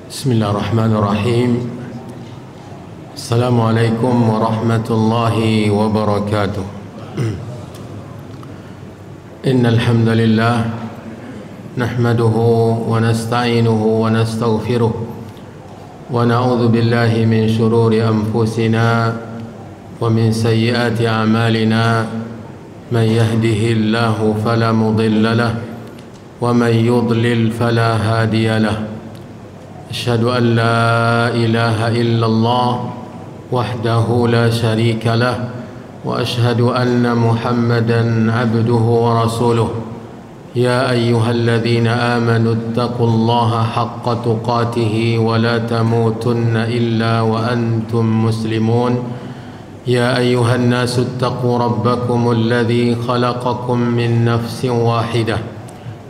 Bismillahirrahmanirrahim. Assalamualaikum warahmatullahi wabarakatuh. Innal hamdalillah nahmaduhu wa nasta'inuhu wa nastaghfiruh wa na'udzu billahi min shururi anfusina wa min sayyiati a'malina. Man yahdihillahu fala mudilla lahu wa man yudlil fala hadiya lahu. أشهد أن لا إله إلا الله وحده لا شريك له وأشهد أن محمدا عبده ورسوله. يا أيها الذين آمنوا اتقوا الله حق تقاته ولا تموتن إلا وأنتم مسلمون. يا أيها الناس اتقوا ربكم الذي خلقكم من نفس واحدة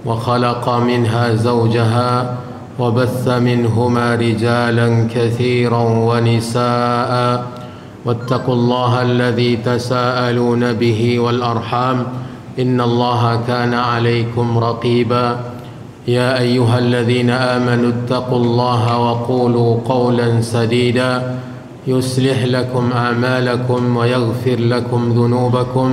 وخلق منها زوجها وبث منهما رجالا كثيرا ونساء واتقوا الله الذي تساءلون به والأرحام إن الله كان عليكم رقيبا. يا أيها الذين آمنوا اتقوا الله وقولوا قولا سديدا يصلح لكم أعمالكم ويغفر لكم ذنوبكم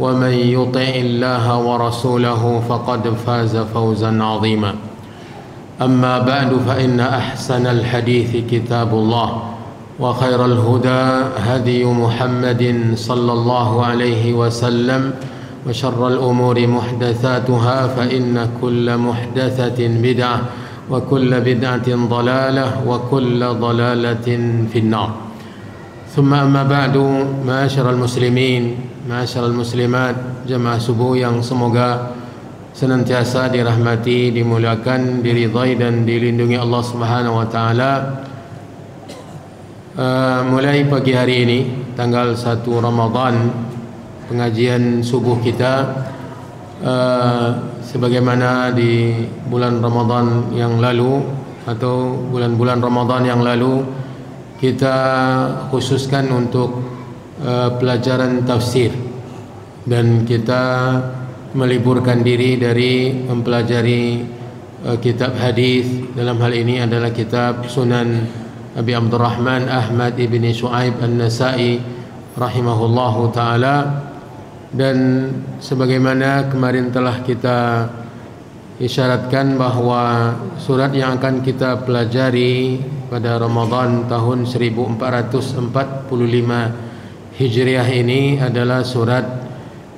ومن يطع الله ورسوله فقد فاز فوزا عظيما. أما بعد فإن أحسن الحديث كتاب الله وخير الهدى هدي محمد صلى الله عليه وسلم وشر الأمور محدثاتها فإن كل محدثة بدعة وكل بدعة ضلالة وكل ضلالة في النار. ثم أما بعد معاشر المسلمين معاشر المسlimat jemaah subuh yang semoga senantiasa dirahmati, dimuliakan, diridhai dan dilindungi Allah Subhanahu wa taala. Mulai pagi hari ini tanggal 1 Ramadan, pengajian subuh kita sebagaimana di bulan Ramadan yang lalu atau bulan-bulan Ramadan yang lalu kita khususkan untuk pelajaran tafsir, dan kita meliburkan diri dari mempelajari kitab hadis. Dalam hal ini adalah kitab Sunan Abi Abdurrahman Ahmad ibni Shu'aib An-Nasa'i rahimahullahu ta'ala. Dan sebagaimana kemarin telah kita isyaratkan bahwa surat yang akan kita pelajari pada Ramadan tahun 1445 Hijriah ini adalah surat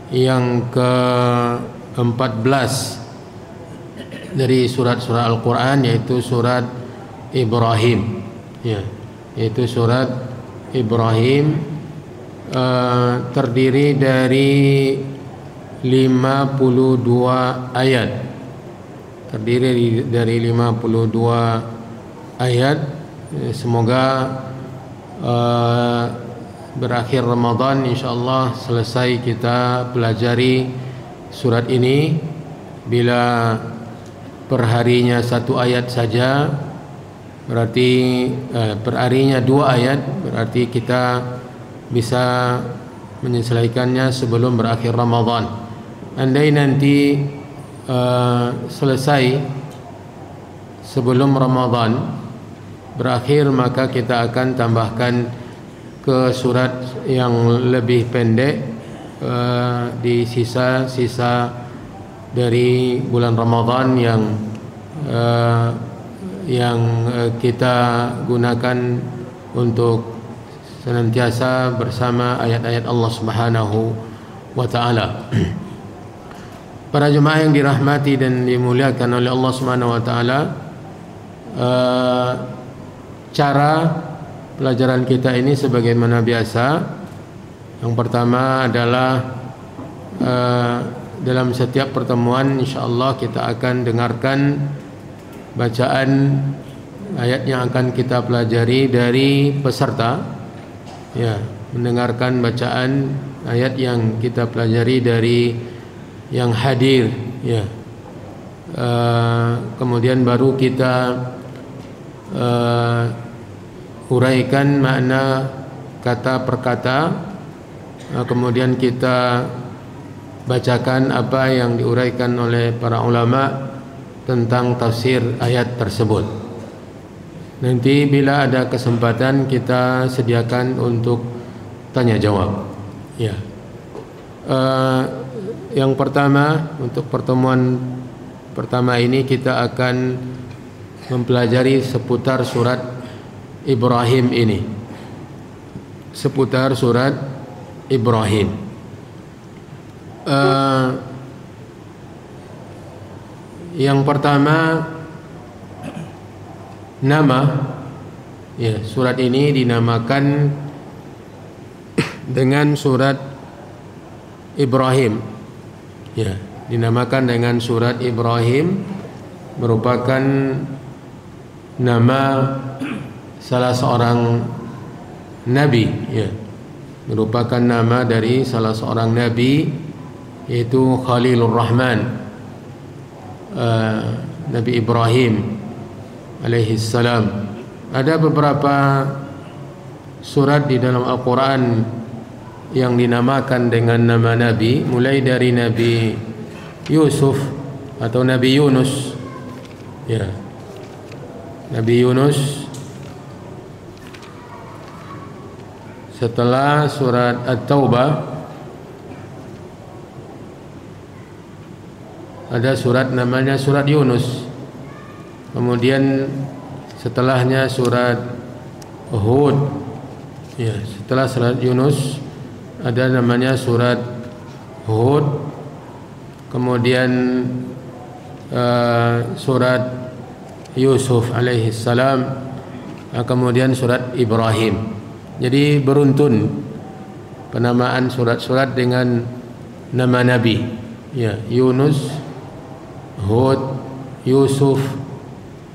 yang ke-14 dari surat-surat Al-Quran, yaitu surat Ibrahim, yaitu surat Ibrahim. Terdiri dari 52 ayat, Semoga berakhir Ramadan insyaallah selesai kita pelajari surat ini. Bila perharinya 1 ayat saja, berarti perharinya 2 ayat, berarti kita bisa menyelesaikannya sebelum berakhir Ramadan. Andai nanti selesai sebelum Ramadan berakhir, maka kita akan tambahkan ke surat yang lebih pendek di sisa-sisa dari bulan Ramadan yang kita gunakan untuk senantiasa bersama ayat-ayat Allah Subhanahu wa taala. Para jemaah yang dirahmati dan dimuliakan oleh Allah Subhanahu wa taala, cara pelajaran kita ini sebagaimana biasa. Yang pertama adalah dalam setiap pertemuan insyaallah kita akan dengarkan bacaan ayat yang akan kita pelajari dari peserta, mendengarkan bacaan ayat yang kita pelajari dari yang hadir, kemudian baru kita uraikan makna kata per kata, kemudian kita bacakan apa yang diuraikan oleh para ulama tentang tafsir ayat tersebut. Nanti bila ada kesempatan kita sediakan untuk tanya jawab. Ya. Yang pertama, untuk pertemuan pertama ini kita akan mempelajari seputar surat Ibrahim ini. Seputar surat Ibrahim. Yang pertama, nama, ya, surat ini dinamakan dengan surat Ibrahim. Ya, dinamakan dengan surat Ibrahim, merupakan nama salah seorang nabi, ya. Merupakan nama dari salah seorang nabi, yaitu Khalilur Rahman, Nabi Ibrahim alaihi salam. Ada beberapa surat di dalam Al-Quran yang dinamakan dengan nama Nabi, mulai dari Nabi Yusuf atau Nabi Yunus, ya, Nabi Yunus. Setelah surat At-Taubah ada surat namanya surat Yunus. Kemudian setelahnya surat Hud, ya, setelah surat Yunus ada namanya surat Hud. Kemudian surat Yusuf alaihi salam, kemudian surat Ibrahim. Jadi beruntun penamaan surat-surat dengan nama Nabi, ya, Yunus, Hud, Yusuf,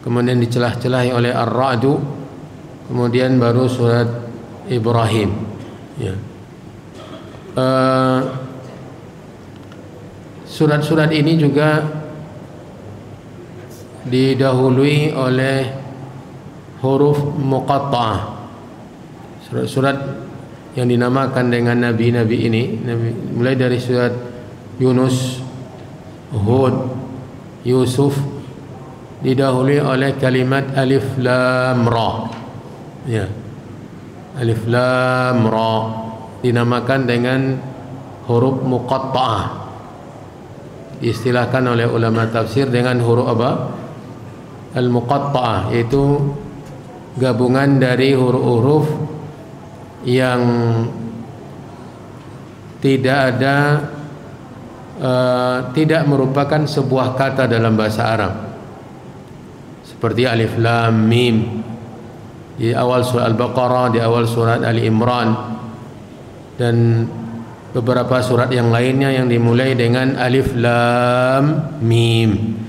kemudian dicelah-celahi oleh Ar-Ra'du, kemudian baru surat Ibrahim, ya. Surat-surat ini juga didahului oleh huruf muqatta'ah. Surat-surat yang dinamakan dengan nabi-nabi ini, mulai dari surat Yunus, Hud, Yusuf, didahului oleh kalimat alif lam ra, ya, alif lam ra, dinamakan dengan huruf muqatta'ah. Diistilahkan oleh ulama tafsir dengan huruf apa? Al-muqatta'ah, yaitu gabungan dari huruf-huruf yang tidak ada, tidak merupakan sebuah kata dalam bahasa Arab, seperti alif lam mim di awal surah Al-Baqarah, di awal surat Ali Imran, dan beberapa surat yang lainnya yang dimulai dengan alif lam mim,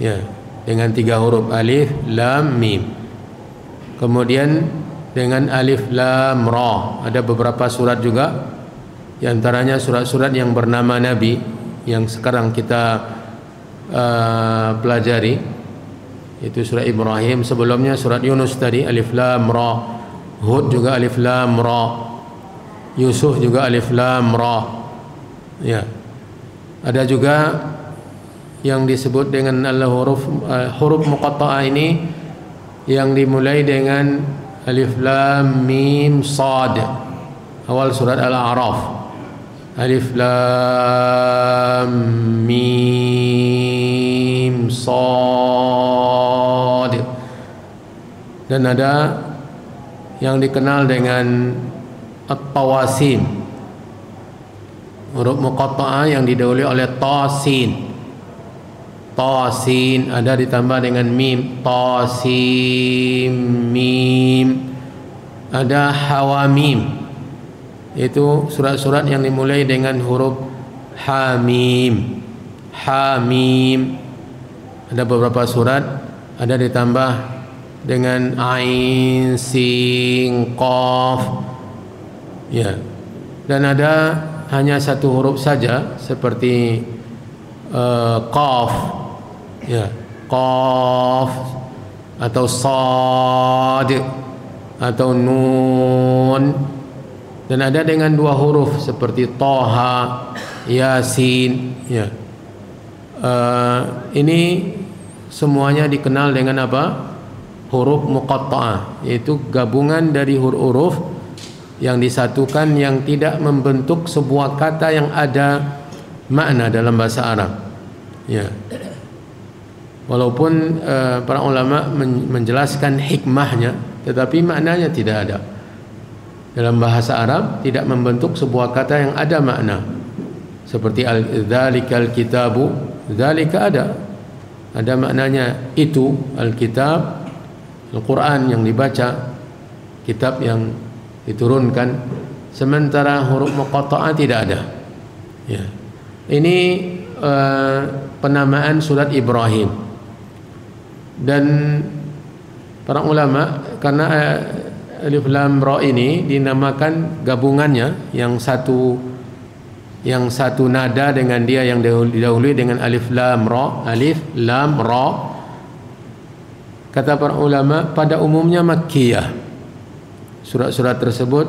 ya, dengan 3 huruf alif lam mim. Kemudian dengan alif lam ra. Ada beberapa surat juga, di antaranya surat-surat yang bernama Nabi yang sekarang kita pelajari, itu surat Ibrahim. Sebelumnya surat Yunus tadi alif lam ra, Hud juga alif lam ra, Yusuf juga alif lam ra, ya. Ada juga yang disebut dengan huruf muqatta'ah ini yang dimulai dengan alif lam mim sad, awal surat Al-A'raf, alif lam mim sad. Dan ada yang dikenal dengan at-tawasin, huruf muqatta'ah yang didahului oleh tasin. Tasin ada ditambah dengan mim, tasim mim. Ada hawamim, itu surat-surat yang dimulai dengan huruf hamim, hamim. Ada beberapa surat ada ditambah dengan ain, sin, qaf, ya. Dan ada hanya satu huruf saja seperti qaf, ya, qaf atau sad atau nun. Dan ada dengan 2 huruf seperti Toha, Yasin, ya. Ini semuanya dikenal dengan apa? huruf muqatta'ah, yaitu gabungan dari huruf-huruf yang disatukan yang tidak membentuk sebuah kata yang ada makna dalam bahasa Arab. Ya. Walaupun para ulama menjelaskan hikmahnya, tetapi maknanya tidak ada. Dalam bahasa Arab tidak membentuk sebuah kata yang ada makna. Seperti dzalikal kitabu, dzalika ada maknanya itu, Alkitab, Al-Quran yang dibaca, kitab yang diturunkan. Sementara huruf muqatta'ah tidak ada. Ya. Ini penamaan surat Ibrahim. Dan para ulama, karena alif lam ra ini dinamakan gabungannya, yang satu nada dengan dia yang didahului dengan alif lam ra. Kata para ulama, pada umumnya makkiyah. Surat-surat tersebut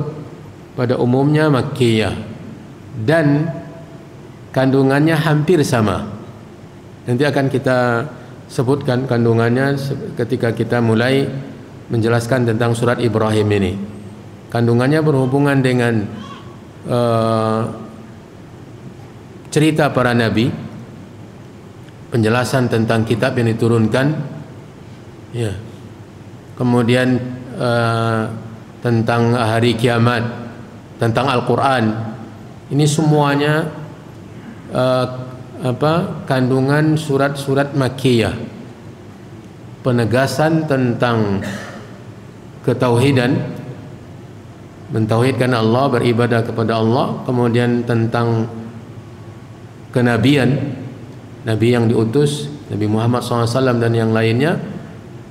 pada umumnya makkiyah dan kandungannya hampir sama. Nanti akan kita sebutkan kandungannya ketika kita mulai menjelaskan tentang surat Ibrahim ini. Kandungannya berhubungan dengan cerita para nabi, penjelasan tentang kitab yang diturunkan, ya. Kemudian tentang hari kiamat, tentang Al-Quran. Ini semuanya kandungan surat-surat makkiyah, penegasan tentang ketauhidan, mentauhidkan Allah, beribadah kepada Allah, kemudian tentang kenabian, Nabi yang diutus, Nabi Muhammad SAW dan yang lainnya,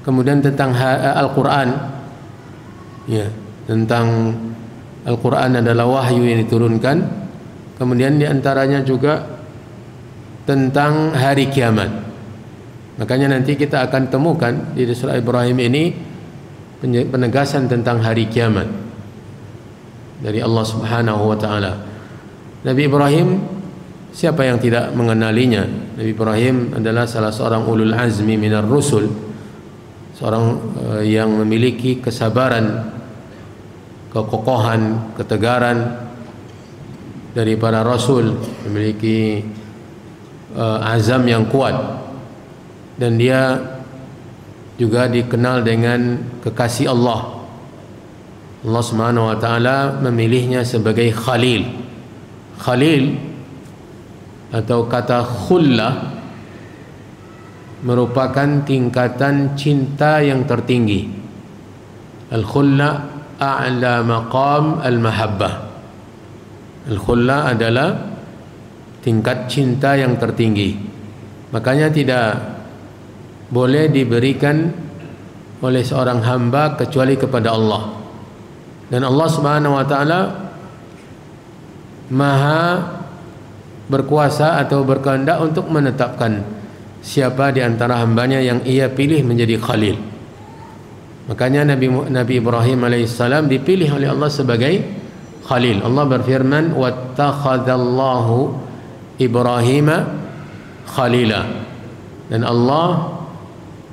kemudian tentang Al-Quran, ya, tentang Al-Quran adalah wahyu yang diturunkan, kemudian diantaranya juga tentang hari kiamat. Makanya nanti kita akan temukan di surah Ibrahim ini penegasan tentang hari kiamat dari Allah Subhanahu wa taala. Nabi Ibrahim, siapa yang tidak mengenalinya? Nabi Ibrahim adalah salah seorang ulul azmi minar rusul, seorang yang memiliki kesabaran, kekokohan, ketegaran dari para rasul, memiliki azam yang kuat, dan dia juga dikenal dengan kekasih Allah. Allah Subhanahu wa taala memilihnya sebagai khalil. Khalil atau kata khullah merupakan tingkatan cinta yang tertinggi. Al-khullah a'la maqam al-mahabbah. Al-khullah adalah tingkat cinta yang tertinggi. Makanya tidak boleh diberikan oleh seorang hamba kecuali kepada Allah. Dan Allah Subhanahu wa taala Maha berkuasa atau berkehendak untuk menetapkan siapa di antara hambanya yang ia pilih menjadi khalil. Makanya Nabi Ibrahim alaihissalam dipilih oleh Allah sebagai khalil. Allah berfirman, wattakhadallahu Ibrahim khalila, dan Allah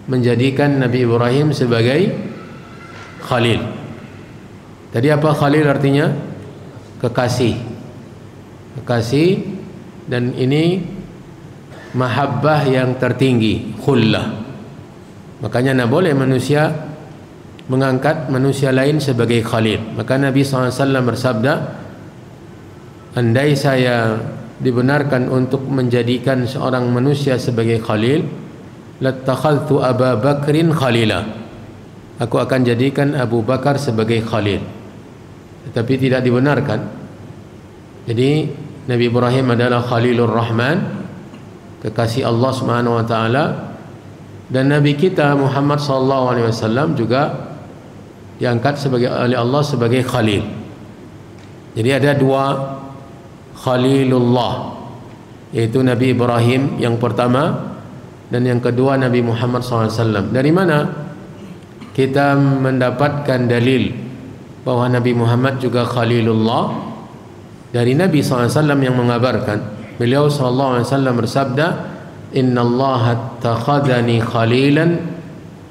menjadikan Nabi Ibrahim sebagai khalil. Tadi apa khalil artinya? Kekasih. Kekasih, dan ini mahabbah yang tertinggi, khullah. Makanya tidak boleh manusia mengangkat manusia lain sebagai khalil. Maka Nabi SAW bersabda, andai saya dibenarkan untuk menjadikan seorang manusia sebagai khalil, lattakhadhtu Aba Bakrin khalila, aku akan jadikan Abu Bakar sebagai khalil. Tetapi tidak dibenarkan. Jadi Nabi Ibrahim adalah Khalilur Rahman, kekasih Allah Subhanahu wa taala, dan Nabi kita Muhammad sallallahu alaihi wasallam juga diangkat oleh Allah sebagai khalil. Jadi ada dua Khalilullah, yaitu Nabi Ibrahim yang pertama, dan yang kedua Nabi Muhammad SAW. Dari mana kita mendapatkan dalil bahwa Nabi Muhammad juga Khalilullah? Dari Nabi SAW yang mengabarkan. Beliau SAW bersabda, innallaha takhadani khalilan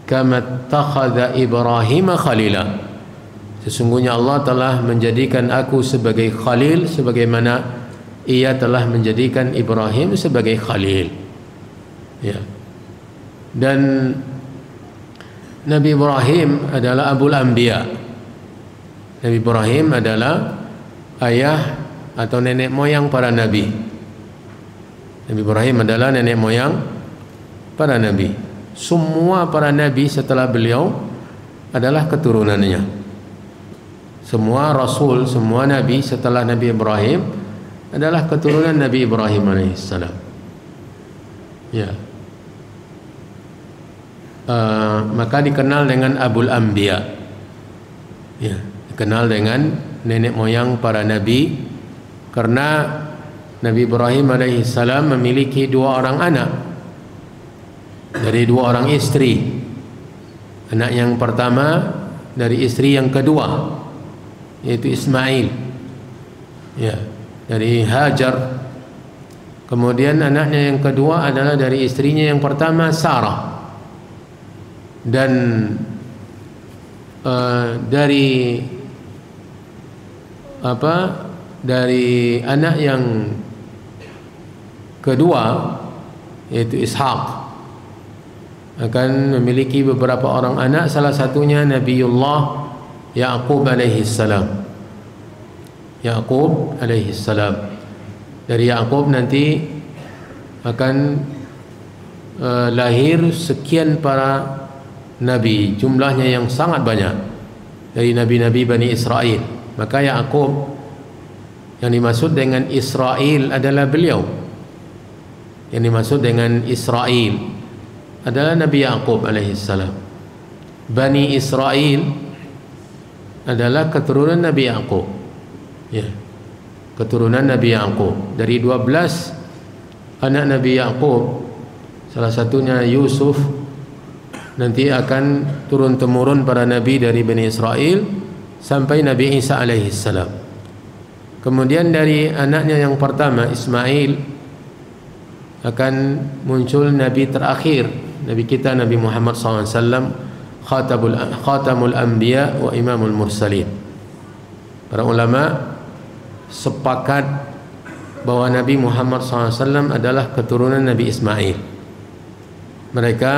kama ittakhadha Ibrahim khalila. Sesungguhnya Allah telah menjadikan aku sebagai khalil sebagaimana ia telah menjadikan Ibrahim sebagai khalil. Ya. Dan Nabi Ibrahim adalah Abul Anbiya. Nabi Ibrahim adalah ayah atau nenek moyang para nabi. Nabi Ibrahim adalah nenek moyang para nabi. Semua para nabi setelah beliau adalah keturunannya. Semua rasul, semua nabi setelah Nabi Ibrahim adalah keturunan Nabi Ibrahim alaihissalam. Ya. Maka dikenal dengan Abul Anbiya. Ya, dikenal dengan nenek moyang para nabi karena Nabi Ibrahim alaihissalam memiliki 2 orang anak dari 2 orang istri. Anak yang pertama dari istri yang kedua yaitu Ismail, ya, dari Hajar. Kemudian anaknya yang kedua adalah dari istrinya yang pertama, Sarah. Dan dari anak yang kedua yaitu Ishaq akan memiliki beberapa orang anak, salah satunya Nabiullah Yaqub alaihi salam. Yaqub alaihi salam. Dari Yaqub nanti akan lahir sekian para nabi, jumlahnya yang sangat banyak dari nabi-nabi Bani Israel. Maka Yaqub yang dimaksud dengan Israel adalah beliau. Yang dimaksud dengan Israel adalah Nabi Yaqub alaihissalam. Bani Israel adalah keturunan Nabi Yaqub. Ya. Keturunan Nabi Yaqub. Dari 12 anak Nabi Yaqub, salah satunya Yusuf, nanti akan turun temurun para nabi dari Bani Israel sampai Nabi Isa alaihissalam. Kemudian dari anaknya yang pertama Ismail akan muncul nabi terakhir, nabi kita Nabi Muhammad SAW, khatamul anbiya wa imamul mursalin. Para ulama sepakat bahwa Nabi Muhammad SAW adalah keturunan Nabi Ismail. Mereka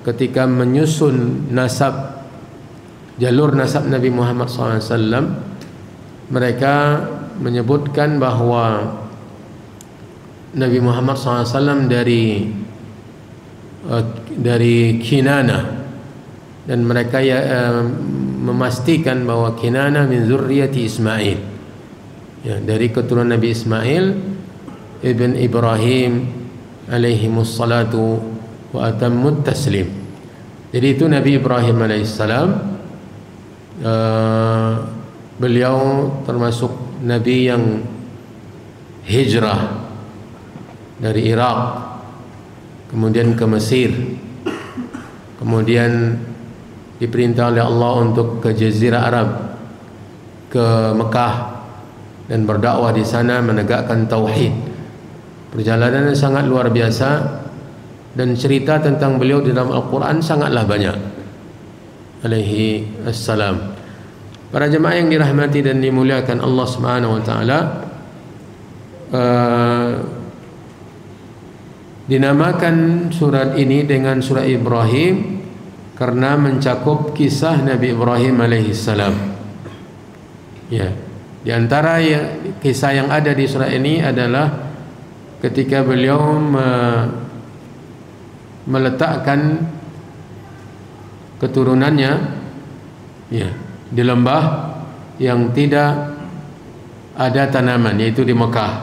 ketika menyusun nasab, jalur nasab Nabi Muhammad SAW, mereka menyebutkan bahwa Nabi Muhammad SAW dari Kinana, dan mereka memastikan bahwa Kinana min zurriyati Ismail, ya, dari keturunan Nabi Ismail ibn Ibrahim alaihimus salatu wa atammut taslim. Jadi itu Nabi Ibrahim alaihissalam. Beliau termasuk Nabi yang hijrah dari Irak kemudian ke Mesir, kemudian diperintah oleh Allah untuk ke Jazirah Arab, ke Mekah, dan berdakwah di sana menegakkan tauhid. Perjalanan yang sangat luar biasa, dan cerita tentang beliau di dalam Al-Quran sangatlah banyak alaihi assalam. Para jemaah yang dirahmati dan dimuliakan Allah Subhanahu wa taala, dinamakan surat ini dengan surah Ibrahim karena mencakup kisah Nabi Ibrahim alaihi salam. Ya, di antara kisah yang ada di surah ini adalah ketika beliau meletakkan keturunannya, ya, di lembah yang tidak ada tanaman, yaitu di Mekah,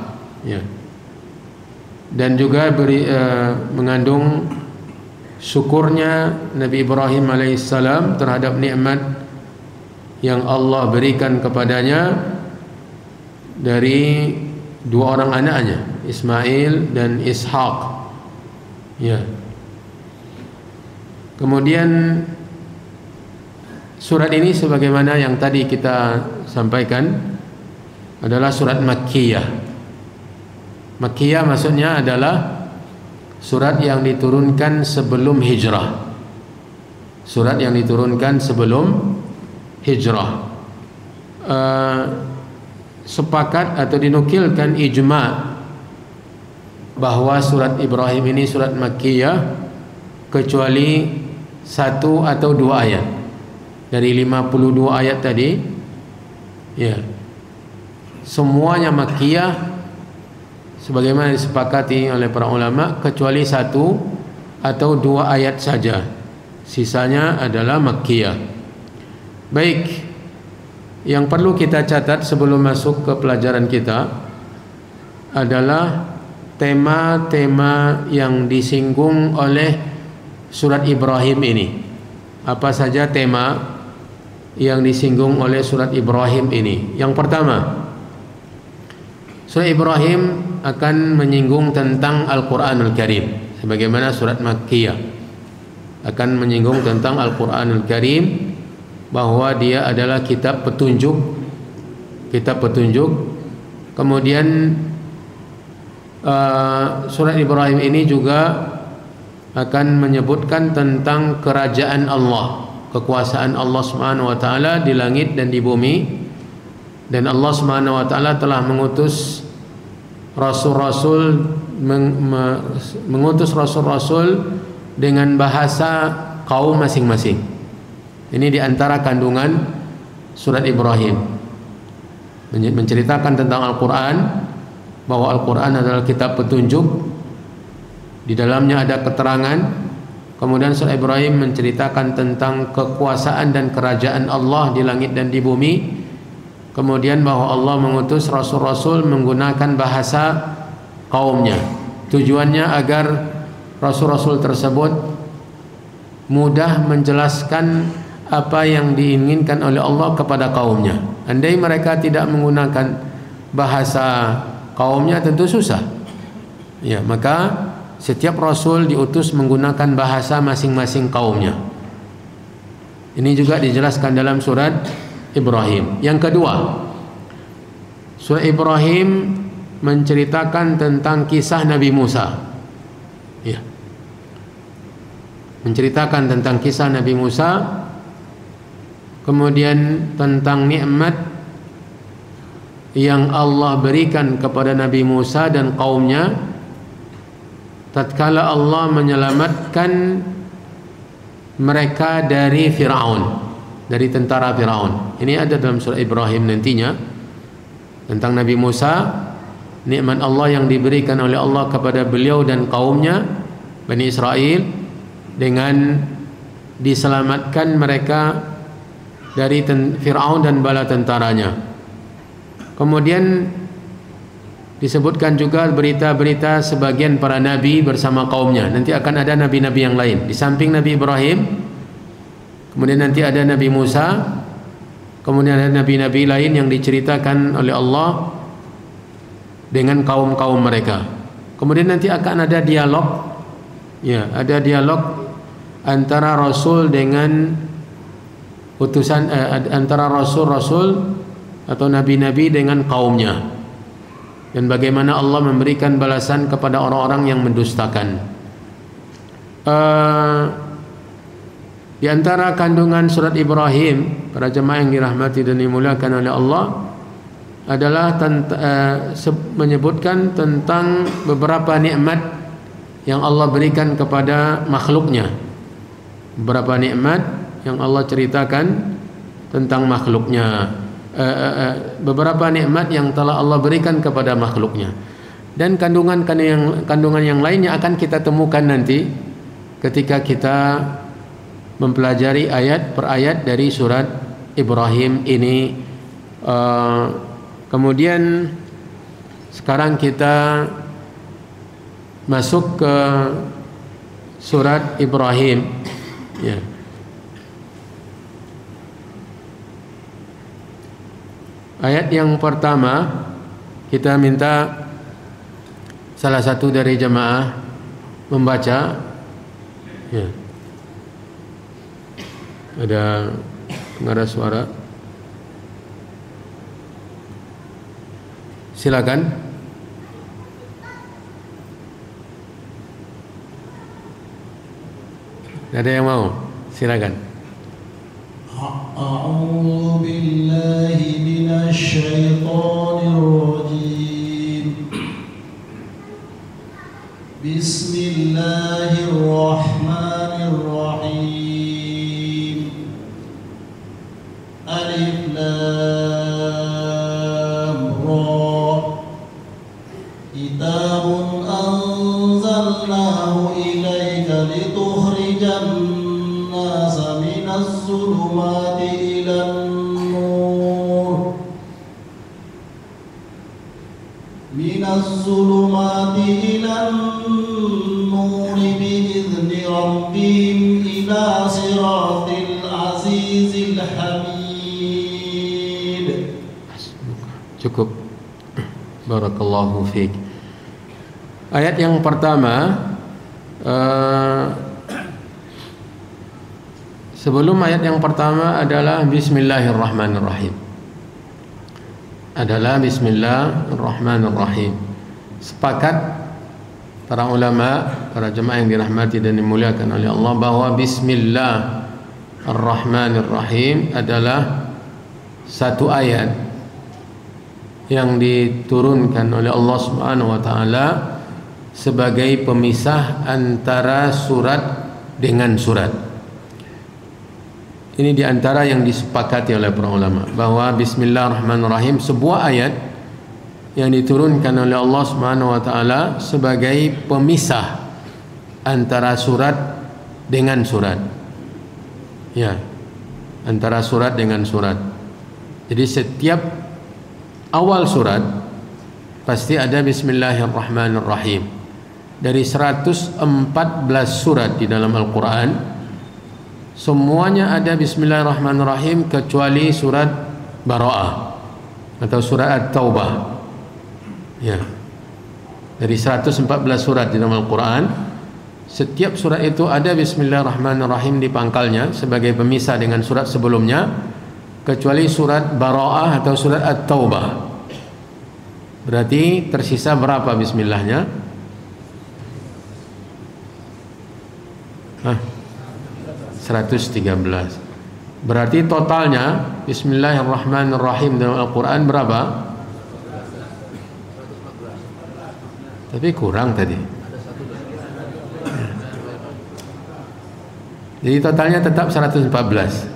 ya. Dan juga mengandung syukurnya Nabi Ibrahim alaihissalam terhadap nikmat yang Allah berikan kepadanya dari 2 orang anaknya, Ismail dan Ishaq, ya. Kemudian surat ini sebagaimana yang tadi kita sampaikan adalah surat Makkiyah. Makkiyah maksudnya adalah surat yang diturunkan sebelum hijrah. surat yang diturunkan sebelum hijrah. Sepakat atau dinukilkan ijma' bahwa surat Ibrahim ini surat Makkiyah kecuali 1 atau 2 ayat dari 52 ayat tadi, ya, semuanya Makkiyah sebagaimana disepakati oleh para ulama, kecuali 1 atau 2 ayat saja, sisanya adalah Makkiyah. Baik, yang perlu kita catat sebelum masuk ke pelajaran kita adalah tema-tema yang disinggung oleh surat Ibrahim ini. Apa saja tema yang disinggung oleh surat Ibrahim ini? Yang pertama, surat Ibrahim akan menyinggung tentang Al-Quranul Karim, sebagaimana surat Makkiyah akan menyinggung tentang Al-Quranul Karim, bahwa dia adalah kitab petunjuk. Kemudian surat Ibrahim ini juga akan menyebutkan tentang kerajaan Allah, kekuasaan Allah Subhanahu wa taala di langit dan di bumi, dan Allah Subhanahu wa taala telah mengutus rasul-rasul dengan bahasa kaum masing-masing. Ini diantara kandungan surat Ibrahim, menceritakan tentang Al-Quran, bahwa Al-Quran adalah kitab petunjuk, di dalamnya ada keterangan. Kemudian surat Ibrahim menceritakan tentang kekuasaan dan kerajaan Allah di langit dan di bumi. Kemudian bahwa Allah mengutus rasul-rasul menggunakan bahasa kaumnya. Tujuannya agar rasul-rasul tersebut mudah menjelaskan apa yang diinginkan oleh Allah kepada kaumnya. Andai mereka tidak menggunakan bahasa kaumnya, tentu susah. Ya, maka setiap rasul diutus menggunakan bahasa masing-masing kaumnya. Ini juga dijelaskan dalam surat Ibrahim. Yang kedua, surat Ibrahim menceritakan tentang kisah Nabi Musa. Ya. Menceritakan tentang kisah Nabi Musa, kemudian tentang nikmat yang Allah berikan kepada Nabi Musa dan kaumnya tatkala Allah menyelamatkan mereka dari Firaun, dari tentara Firaun. Ini ada dalam surah Ibrahim nantinya, tentang Nabi Musa, nikmat Allah yang diberikan oleh Allah kepada beliau dan kaumnya Bani Israel dengan diselamatkan mereka dari Fir'aun dan bala tentaranya. Kemudian disebutkan juga berita-berita sebagian para nabi bersama kaumnya. Nanti akan ada nabi-nabi yang lain di samping Nabi Ibrahim. Kemudian nanti ada Nabi Musa. Kemudian ada nabi-nabi lain yang diceritakan oleh Allah dengan kaum-kaum mereka. Kemudian nanti akan ada dialog, ya, ada dialog antara Rasul dengan utusan, antara rasul-rasul atau nabi-nabi dengan kaumnya, dan bagaimana Allah memberikan balasan kepada orang-orang yang mendustakan. Di antara kandungan surat Ibrahim, para jemaah yang dirahmati dan dimuliakan oleh Allah, adalah menyebutkan tentang beberapa nikmat yang Allah berikan kepada makhluknya. Beberapa nikmat yang Allah ceritakan tentang makhluknya, beberapa nikmat yang telah Allah berikan kepada makhluknya, dan kandungan yang lainnya akan kita temukan nanti ketika kita mempelajari ayat per ayat dari surat Ibrahim ini. Kemudian sekarang kita masuk ke surat Ibrahim, ya. Ayat yang pertama, kita minta salah satu dari jemaah membaca, ya. Ada pengarah suara, silakan. Ada yang mau? silakan. A'udzu billahi minasy syaithanir rajim. Bismillahirrahmanirrahim. Alif lam ra. Kitabun anzalnahu ilaika litukhrijan nasa minaz zulumati ilan nur. Minaz zulumati ilan nur bi'izni rabbihim ila siratil azizil hamid. Cukup. Barakallahu fiik. Ayat yang pertama, sebelum ayat yang pertama adalah Bismillahirrahmanirrahim. Bismillahirrahmanirrahim. Sepakat para ulama, para jemaah yang dirahmati dan dimuliakan oleh Allah, bahwa Bismillahirrahmanirrahim adalah satu ayat yang diturunkan oleh Allah Subhanahu wa taala sebagai pemisah antara surat dengan surat. Ini diantara yang disepakati oleh para ulama, bahwa Bismillahirrahmanirrahim sebuah ayat yang diturunkan oleh Allah Subhanahu wa taala sebagai pemisah antara surat dengan surat. Ya, antara surat dengan surat. Jadi setiap awal surat pasti ada Bismillahirrahmanirrahim. Dari 114 surat di dalam Al-Quran, semuanya ada Bismillahirrahmanirrahim kecuali surat Bara'ah atau surat At-Taubah. Ya. Dari 114 surat di dalam Al-Quran, setiap surat itu ada Bismillahirrahmanirrahim di pangkalnya sebagai pemisah dengan surat sebelumnya, kecuali surat Bara'ah atau surat At-Taubah. Berarti tersisa berapa bismillahnya? 113. Berarti totalnya Bismillahirrahmanirrahim dalam Al-Quran berapa? Tapi kurang tadi. Jadi totalnya tetap 114.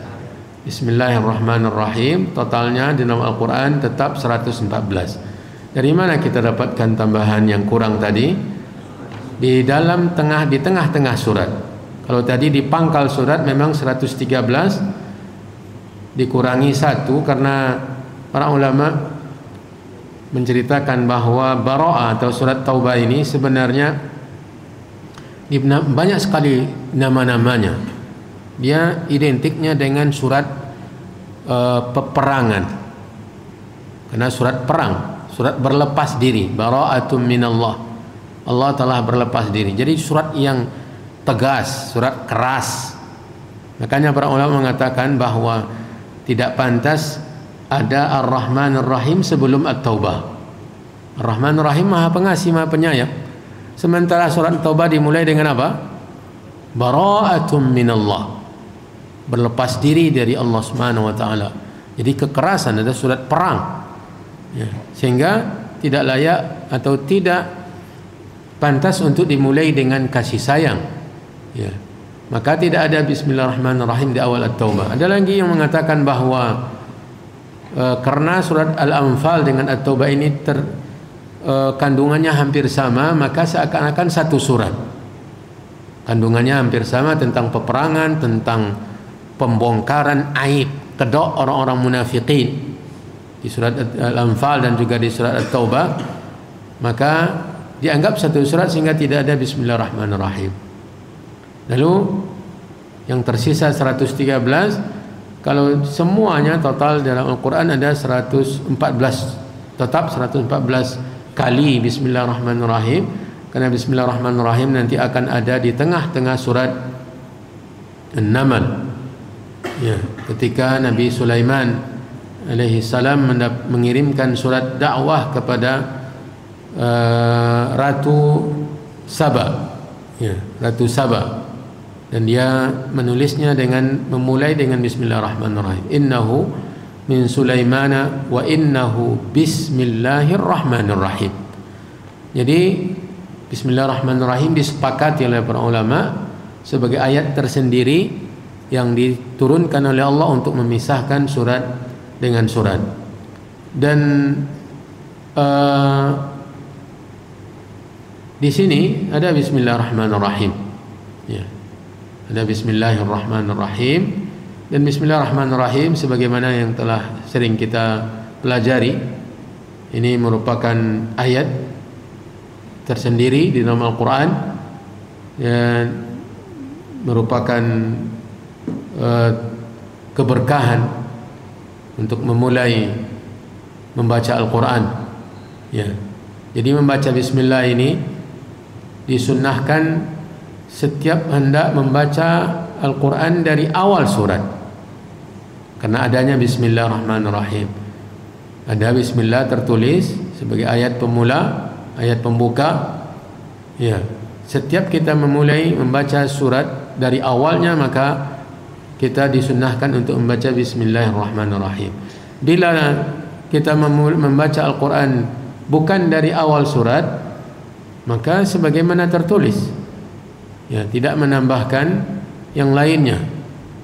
Bismillahirrahmanirrahim, totalnya di dalam Al-Quran tetap 114. Dari mana kita dapatkan tambahan yang kurang tadi? Di tengah-tengah surat. Kalau tadi di pangkal surat memang 113, dikurangi 1 karena para ulama menceritakan bahwa Bara'ah atau surat Taubah ini sebenarnya banyak sekali nama-namanya. Dia identiknya dengan surat peperangan, karena surat perang, surat berlepas diri. Bara'atum minallah, Allah telah berlepas diri. Jadi surat yang tegas, surat keras. Makanya para ulama mengatakan bahwa tidak pantas ada Ar-Rahman Ar-Rahim sebelum At-Taubah. Ar-Rahman Ar-Rahim Maha Pengasih, Maha Penyayang. Sementara surat Taubah dimulai dengan apa? Bara'atum minallah, berlepas diri dari Allah Subhanahu wa taala. Jadi kekerasan, ada surat perang. Ya, sehingga tidak layak atau tidak pantas untuk dimulai dengan kasih sayang. Ya. Maka tidak ada Bismillahirrahmanirrahim di awal At-Taubah. Ada lagi yang mengatakan bahwa karena surat Al-Anfal dengan At-Taubah ini kandungannya hampir sama, maka seakan-akan satu surat. Kandungannya hampir sama, tentang peperangan, tentang pembongkaran aib kedok orang-orang munafikin di surat Al-Anfal dan juga di surat At-Taubah. Maka dianggap satu surat sehingga tidak ada Bismillahirrahmanirrahim. Lalu yang tersisa 113, kalau semuanya total dalam Al-Quran ada 114, tetap 114 kali Bismillahirrahmanirrahim, karena Bismillahirrahmanirrahim nanti akan ada di tengah-tengah surat An-Naml. Ya, ketika Nabi Sulaiman alaihi salam mengirimkan surat dakwah kepada Ratu Saba, ya, Ratu Saba. dan dia menulisnya dengan memulai dengan bismillahirrahmanirrahim. Innahu min Sulaimana wa innahu bismillahirrahmanirrahim. Jadi bismillahirrahmanirrahim disepakati oleh para ulama sebagai ayat tersendiri yang diturunkan oleh Allah untuk memisahkan surat dengan surat. Dan di sini ada bismillahirrahmanirrahim. Ya. Ada bismillahirrahmanirrahim, dan bismillahirrahmanirrahim sebagaimana yang telah sering kita pelajari, ini merupakan ayat tersendiri di dalam Al-Quran dan merupakan keberkahan untuk memulai membaca Al-Quran. Ya. Jadi membaca bismillah ini disunnahkan setiap hendak membaca Al-Quran dari awal surat, karena adanya bismillahirrahmanirrahim. Ada bismillah tertulis sebagai ayat pemula, ayat pembuka. Ya, setiap kita memulai membaca surat dari awalnya, maka kita disunnahkan untuk membaca bismillahirrahmanirrahim. Bila kita membaca Al-Quran bukan dari awal surat, maka sebagaimana tertulis, ya, tidak menambahkan yang lainnya.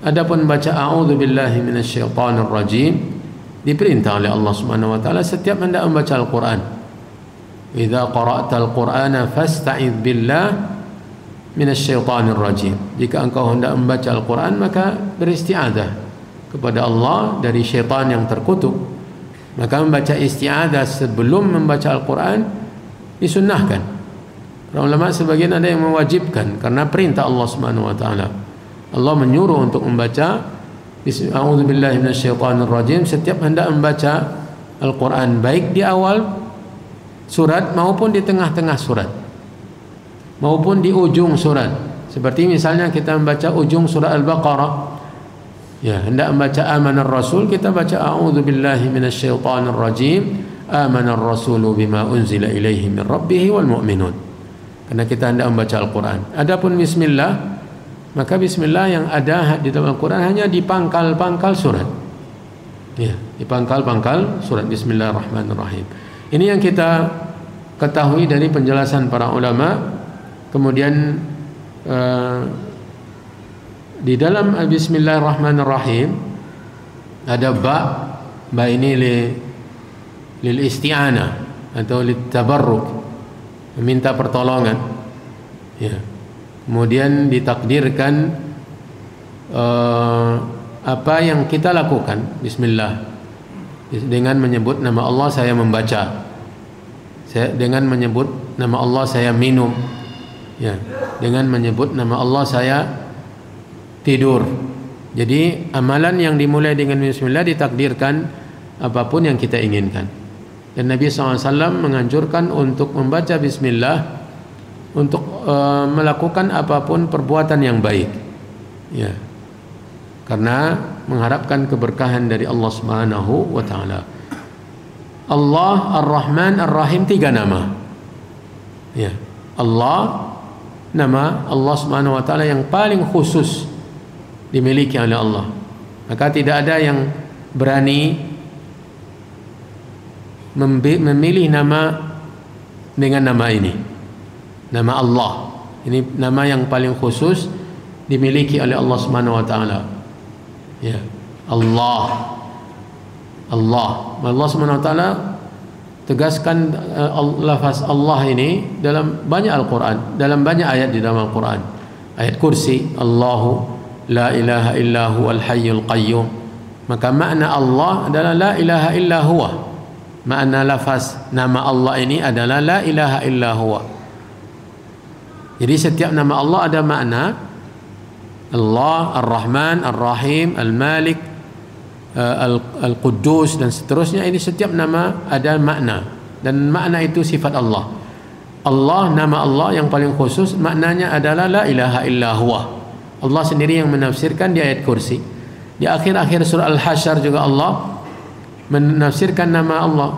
Adapun baca a'udzubillahi minasyaitonir rajim diperintah oleh Allah Subhanahu wa taala setiap hendak membaca Al-Qur'an. Idza qara'tal Qur'ana fasta'idz billah minasyaitonir rajim. Jika engkau hendak membaca Al-Qur'an, maka beristi'adzah kepada Allah dari syaitan yang terkutuk. Maka membaca isti'adzah sebelum membaca Al-Qur'an disunnahkan. Para ulama sebagian ada yang mewajibkan karena perintah Allah Subhanahu wa taala. Allah menyuruh untuk membaca a'udzubillahi minasyaitonir rajim setiap hendak membaca Al-Qur'an, baik di awal surat maupun di tengah-tengah surat maupun di ujung surat. Seperti misalnya kita membaca ujung surah Al-Baqarah, ya, hendak membaca amanar rasul, kita baca a'udzubillahi minasyaitonir rajim, amanar rasulu bima unzila ilaihi min rabbih wal mu'minun. Karena kita hendak membaca Al-Quran. Adapun bismillah, maka bismillah yang ada di dalam Al-Quran hanya di pangkal-pangkal surat. Ya, di pangkal-pangkal surat bismillahirrahmanirrahim. Ini yang kita ketahui dari penjelasan para ulama. Kemudian di dalam bismillahirrahmanirrahim ada ba ini lil isti'anah atau lit tabarruk, meminta pertolongan. Ya. Kemudian ditakdirkan apa yang kita lakukan. Bismillah, dengan menyebut nama Allah saya membaca, dengan menyebut nama Allah saya minum, ya, dengan menyebut nama Allah saya tidur. Jadi amalan yang dimulai dengan bismillah ditakdirkan apapun yang kita inginkan. Dan Nabi SAW menganjurkan untuk membaca bismillah untuk melakukan apapun perbuatan yang baik, ya, karena mengharapkan keberkahan dari Allah Subhanahu wa taala. Allah Ar-Rahman Ar-Rahim, 3 nama. Ya, Allah, nama Allah Subhanahu wa taala yang paling khusus dimiliki oleh Allah. Maka tidak ada yang berani memilih nama dengan nama ini, nama Allah. Ini nama yang paling khusus dimiliki oleh Allah Subhanahu wa taala. Ya, Allah. Allah Subhanahu wa taala tegaskan lafaz Allah ini dalam banyak Al-Qur'an, dalam banyak ayat di dalam Al-Qur'an. Ayat kursi, Allahu la ilaha illa huwal hayyul qayyum. Maka makna Allah adalah la ilaha illa huwa. Makna lafaz nama Allah ini adalah la ilaha illa huwa. Jadi setiap nama Allah ada makna. Allah, Ar-Rahman, Ar-Rahim, Al-Malik, Al-Quddus dan seterusnya. Ini setiap nama ada makna, dan makna itu sifat Allah. Allah, nama Allah yang paling khusus, maknanya adalah la ilaha illa huwa. Allah sendiri yang menafsirkan di ayat kursi. Di akhir-akhir surah Al-Hasyr juga Allah menafsirkan nama Allah,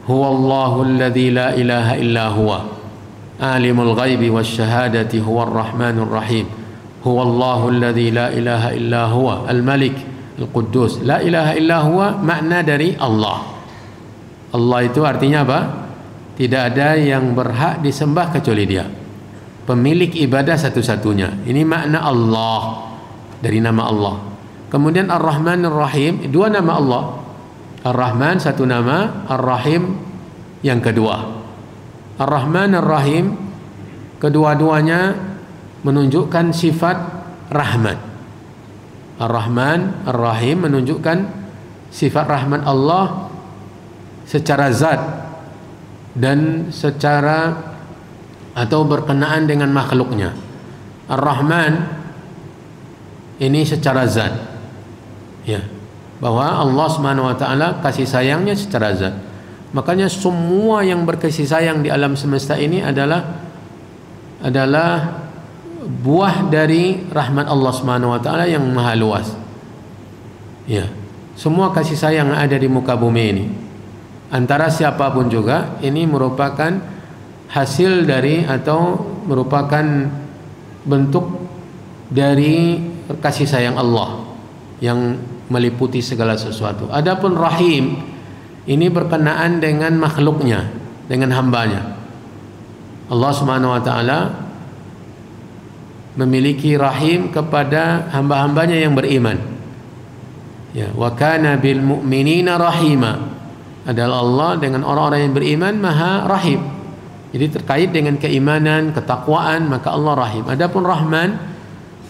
huwallahu alladzi la ilaha illa huwa alimul ghaibi wasyahadati huwar rahmanur rahim Huwallahu alladzi la ilaha illa huwa al-Malik al-Quddus. La ilaha illa huwa makna dari Allah. Allah itu artinya apa? Tidak ada yang berhak disembah kecuali Dia, pemilik ibadah satu-satunya. Ini makna Allah, dari nama Allah. Kemudian Ar-Rahman Ar-Rahim, dua nama Allah. Ar-Rahman satu nama, Ar-Rahim yang kedua. Ar-Rahman Ar-Rahim kedua-duanya menunjukkan sifat rahmat. Ar-Rahman Ar-Rahim menunjukkan sifat rahmat Allah secara zat dan secara atau berkenaan dengan makhluknya. Ar-Rahman ini secara zat, ya, bahwa Allah Subhanahu wa taala kasih sayangnya secara zat. Makanya semua yang berkasih sayang di alam semesta ini adalah buah dari rahmat Allah Subhanahu wa taala yang maha luas. Ya, semua kasih sayang yang ada di muka bumi ini, antara siapapun juga, ini merupakan hasil dari atau merupakan bentuk dari kasih sayang Allah yang meliputi segala sesuatu. Adapun Rahim ini berkenaan dengan makhluknya, dengan hambanya. Allah Subhanahu wa taala memiliki rahim kepada hamba-hambanya yang beriman. Ya, wa kana bil mu'minina rahima. Adalah Allah dengan orang-orang yang beriman maha rahim. Jadi terkait dengan keimanan, ketakwaan, maka Allah rahim. Adapun Rahman,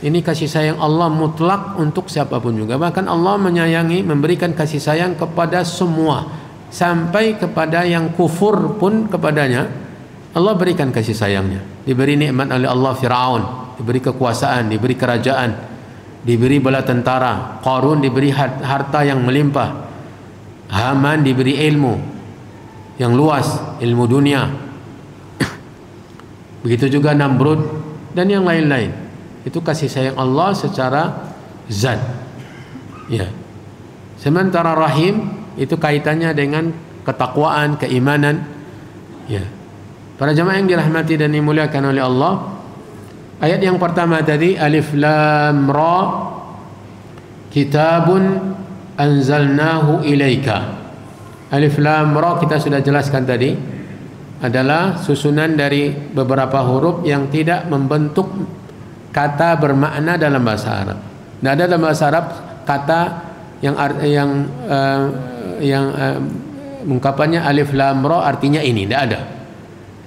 ini kasih sayang Allah mutlak untuk siapapun juga. Bahkan Allah menyayangi, memberikan kasih sayang kepada semua, sampai kepada yang kufur pun kepadanya Allah berikan kasih sayangnya. Diberi nikmat oleh Allah Fir'aun, diberi kekuasaan, diberi kerajaan, diberi bala tentara. Qarun diberi harta yang melimpah. Haman diberi ilmu yang luas, ilmu dunia. Begitu juga Namrud dan yang lain-lain. Itu kasih sayang Allah secara zat. Ya. Sementara Rahim itu kaitannya dengan ketakwaan, keimanan. Ya. Para jamaah yang dirahmati dan dimuliakan oleh Allah, ayat yang pertama tadi, Alif Lam Ra, Kitabun anzalnahu ilaika. Alif Lam Ra kita sudah jelaskan tadi, adalah susunan dari beberapa huruf yang tidak membentuk kata bermakna dalam bahasa Arab. Tidak ada dalam bahasa Arab kata yang ungkapannya Alif Lam Ra artinya ini, tidak ada.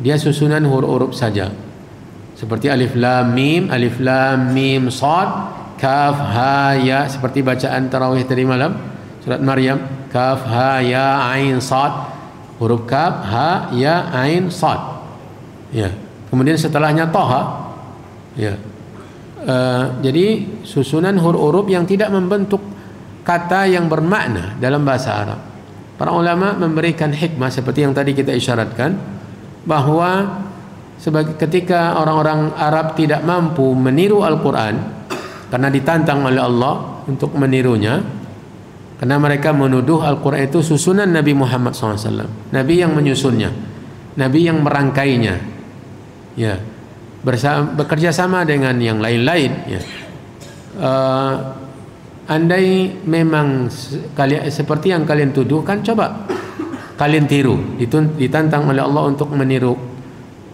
Dia susunan huruf-huruf saja. Seperti Alif Lam Mim, Alif Lam Mim Shad, Kaf Ha Ya, seperti bacaan tarawih tadi malam surat Maryam, Kaf Ha Ya Ain Shad, huruf Kaf Ha Ya Ain Shad. Ya. Kemudian setelahnya Thaha. Ya. Jadi susunan huruf-huruf yang tidak membentuk kata yang bermakna dalam bahasa Arab. Para ulama memberikan hikmah seperti yang tadi kita isyaratkan, bahwa ketika orang-orang Arab tidak mampu meniru Al-Quran karena ditantang oleh Allah untuk menirunya, karena mereka menuduh Al-Quran itu susunan Nabi Muhammad SAW, Nabi yang menyusunnya, Nabi yang merangkainya, ya, bekerja sama dengan yang lain-lain. Ya. Andai memang seperti yang kalian tuduhkan, coba kalian tiru. Ditantang oleh Allah untuk meniru